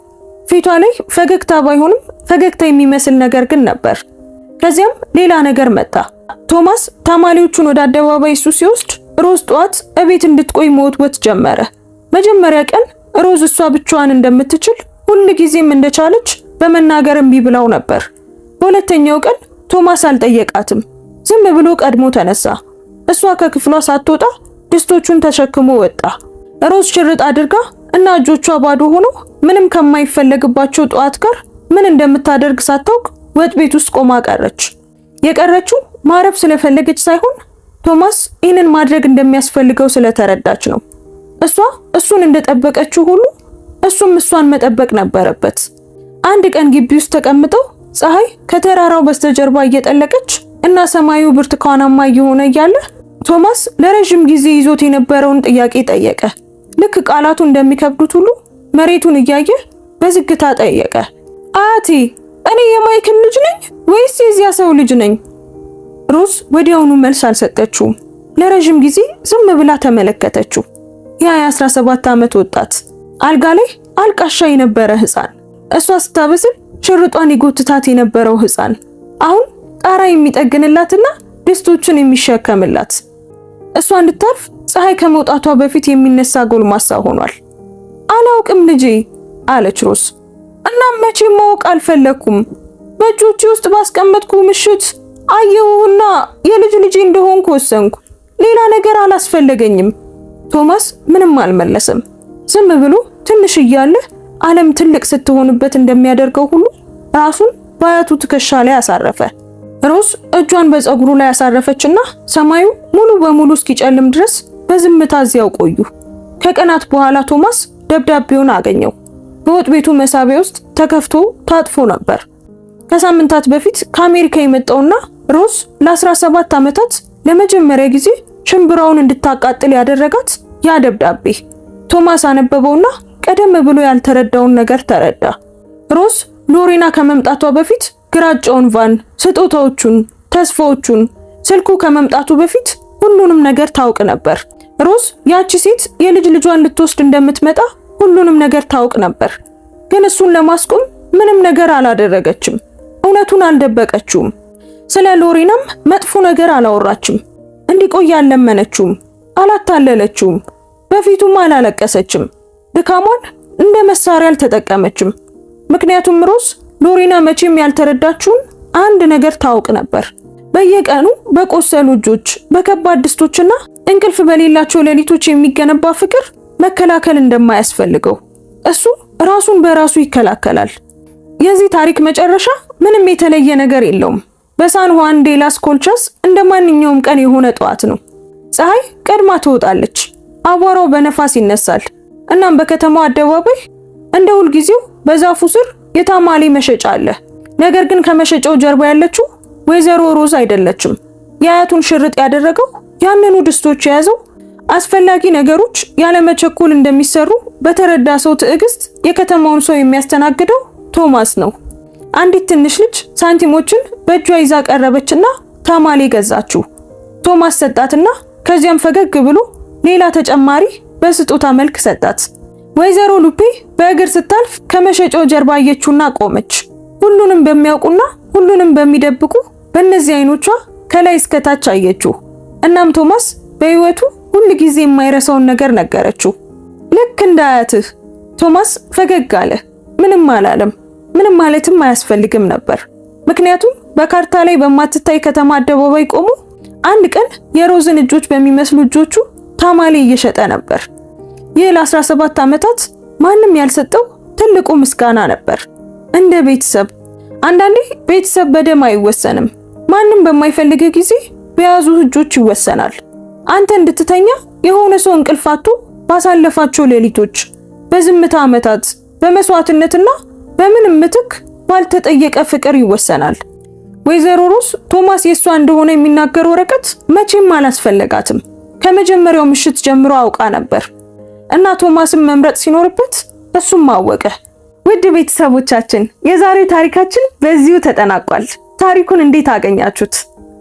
ፊቷ ላይ ፈገግታ ባይሆንም ፈገግታ የሚመስል ነገር ግን ነበር። ከዚያም ሌላ ነገር መጣ። ቶማስ ታማሊዎቹን ወደ አደባባይ እሱ ሲወስድ ሮዝ ጧት እቤት እንድትቆይ መወትወት ጀመረ። መጀመሪያ ቀን ሮዝ እሷ ብቻዋን እንደምትችል ሁሉ ጊዜም እንደቻለች በመናገር እምቢ ብላው ነበር። በሁለተኛው ቀን ቶማስ አልጠየቃትም። ዝም ብሎ ቀድሞ ተነሳ። እሷ ከክፍሏ ሳትወጣ ድስቶቹን ተሸክሞ ወጣ። ሮዝ ሽርጥ አድርጋ እና እጆቿ ባዶ ሆኖ ምንም ከማይፈለግባቸው ጧት ጋር ምን እንደምታደርግ ሳታውቅ ወጥ ቤት ውስጥ ቆማ ቀረች። የቀረችው ማረፍ ስለፈለገች ሳይሆን ቶማስ ይህንን ማድረግ እንደሚያስፈልገው ስለተረዳች ነው። እሷ እሱን እንደጠበቀችው ሁሉ እሱም እሷን መጠበቅ ነበረበት። አንድ ቀን ግቢ ውስጥ ተቀምጠው ፀሐይ ከተራራው በስተጀርባ እየጠለቀች እና ሰማዩ ብርቱካናማ እየሆነ እያለ ቶማስ ለረጅም ጊዜ ይዞት የነበረውን ጥያቄ ጠየቀ። ልክ ቃላቱ እንደሚከብዱት ሁሉ መሬቱን እያየ በዝግታ ጠየቀ። አያቴ፣ እኔ የማይክል ልጅ ነኝ ወይስ የዚያ ሰው ልጅ ነኝ? ሮዝ ወዲያውኑ መልስ አልሰጠችውም። ለረጅም ጊዜ ዝም ብላ ተመለከተችው። ያ የ17 ዓመት ወጣት አልጋ ላይ አልቃሻ የነበረ ህፃን፣ እሷ ስታበስል ሽርጧን ይጎትታት የነበረው ህፃን፣ አሁን ጣራ የሚጠግንላትና ድስቶችን የሚሸከምላት፣ እሷ እንድታርፍ ፀሐይ ከመውጣቷ በፊት የሚነሳ ጎልማሳ ሆኗል። አላውቅም ልጄ አለች ሮዝ። እናም መቼም ማወቅ አልፈለኩም። በእጆቼ ውስጥ ባስቀመጥኩ ምሽት አየሁና የልጅ ልጄ እንደሆንኩ ወሰንኩ። ሌላ ነገር አላስፈለገኝም። ቶማስ ምንም አልመለሰም። ዝም ብሎ ትንሽ እያለ ዓለም ትልቅ ስትሆንበት እንደሚያደርገው ሁሉ ራሱን በአያቱ ትከሻ ላይ አሳረፈ። ሮዝ እጇን በፀጉሩ ላይ አሳረፈችና ሰማዩ ሙሉ በሙሉ እስኪጨልም ድረስ በዝምታ እዚያው ቆዩ። ከቀናት በኋላ ቶማስ ደብዳቤውን አገኘው። በወጥ ቤቱ መሳቢያ ውስጥ ተከፍቶ ታጥፎ ነበር። ከሳምንታት በፊት ከአሜሪካ የመጣውና ሮዝ ለ17 ዓመታት ለመጀመሪያ ጊዜ ሽምብራውን እንድታቃጥል ያደረጋት ያ ደብዳቤ። ቶማስ አነበበውና ቀደም ብሎ ያልተረዳውን ነገር ተረዳ። ሮዝ ሎሬና ከመምጣቷ በፊት ግራጫውን ቫን፣ ስጦታዎቹን፣ ተስፋዎቹን፣ ስልኩ ከመምጣቱ በፊት ሁሉንም ነገር ታውቅ ነበር። ሮዝ ያቺ ሴት የልጅ ልጇን ልትወስድ እንደምትመጣ ሁሉንም ነገር ታውቅ ነበር። ግን እሱን ለማስቆም ምንም ነገር አላደረገችም። እውነቱን አልደበቀችውም። ስለ ሎሬናም መጥፎ ነገር አላወራችም። እንዲቆይ አልለመነችውም፣ አላታለለችውም፣ በፊቱም አላለቀሰችም። ድካሟን እንደ መሳሪያ አልተጠቀመችም። ምክንያቱም ሮዝ ሎሬና መቼም ያልተረዳችውን አንድ ነገር ታውቅ ነበር። በየቀኑ በቆሰሉ እጆች፣ በከባድ ድስቶችና እንቅልፍ በሌላቸው ሌሊቶች የሚገነባ ፍቅር መከላከል እንደማያስፈልገው እሱ ራሱን በራሱ ይከላከላል። የዚህ ታሪክ መጨረሻ ምንም የተለየ ነገር የለውም። በሳን ሁዋን ዴ ላስ ኮልቻስ እንደማንኛውም ቀን የሆነ ጠዋት ነው። ፀሐይ ቀድማ ትወጣለች። አቧራው በነፋስ ይነሳል። እናም በከተማው አደባባይ እንደ ሁል ጊዜው በዛፉ ስር የታማሊ መሸጫ አለ። ነገር ግን ከመሸጫው ጀርባ ያለችው ወይዘሮ ሮዝ አይደለችም። የአያቱን ሽርጥ ያደረገው ያንኑ ድስቶች የያዘው አስፈላጊ ነገሮች ያለመቸኮል እንደሚሰሩ በተረዳ ሰው ትዕግስት የከተማውን ሰው የሚያስተናግደው ቶማስ ነው። አንዲት ትንሽ ልጅ ሳንቲሞችን በእጇ ይዛ ቀረበችና ታማሊ ገዛችው። ቶማስ ሰጣትና ከዚያም ፈገግ ብሎ ሌላ ተጨማሪ በስጦታ መልክ ሰጣት። ወይዘሮ ሉፔ በእግር ስታልፍ ከመሸጫው ጀርባ አየችውና ቆመች። ሁሉንም በሚያውቁና ሁሉንም በሚደብቁ በእነዚህ አይኖቿ ከላይ እስከ ታች አየችው። እናም ቶማስ በህይወቱ ሁሉ ጊዜ የማይረሳውን ነገር ነገረችው። ልክ እንደ አያትህ። ቶማስ ፈገግ አለ። ምንም አላለም። ምንም ማለትም አያስፈልግም ነበር። ምክንያቱም በካርታ ላይ በማትታይ ከተማ አደባባይ ቆሞ አንድ ቀን የሮዝን እጆች በሚመስሉ እጆቹ ታማሌ እየሸጠ ነበር። ይህ ለ17 ዓመታት ማንም ያልሰጠው ትልቁ ምስጋና ነበር። እንደ ቤተሰብ። አንዳንዴ ቤተሰብ በደም አይወሰንም። ማንም በማይፈልግ ጊዜ በያዙ እጆች ይወሰናል። አንተ እንድትተኛ የሆነ ሰው እንቅልፍ አጥቶ ባሳለፋቸው ሌሊቶች፣ በዝምታ ዓመታት፣ በመስዋዕትነትና በምንም ምትክ ባልተጠየቀ ፍቅር ይወሰናል። ወይዘሮ ሮዝ ቶማስ የሷ እንደሆነ የሚናገር ወረቀት መቼም አላስፈለጋትም። ከመጀመሪያው ምሽት ጀምሮ አውቃ ነበር እና ቶማስን መምረጥ ሲኖርበት እሱም አወቀ። ውድ ቤተሰቦቻችን የዛሬው ታሪካችን በዚሁ ተጠናቋል። ታሪኩን እንዴት አገኛችሁት?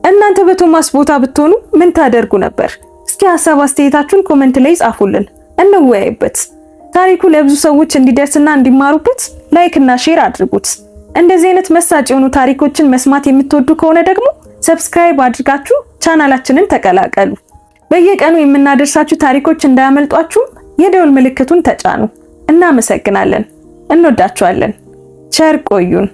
እናንተ በቶማስ ቦታ ብትሆኑ ምን ታደርጉ ነበር? እስኪ ሐሳብ አስተያየታችሁን ኮሜንት ላይ ጻፉልን፣ እንወያይበት። ታሪኩ ለብዙ ሰዎች እንዲደርስና እንዲማሩበት ላይክ እና ሼር አድርጉት። እንደዚህ አይነት መሳጭ የሆኑ ታሪኮችን መስማት የምትወዱ ከሆነ ደግሞ ሰብስክራይብ አድርጋችሁ ቻናላችንን ተቀላቀሉ። በየቀኑ የምናደርሳችሁ ታሪኮች እንዳያመልጧችሁ የደወል ምልክቱን ተጫኑ። እናመሰግናለን። እንወዳችኋለን። ቸር ቆዩን።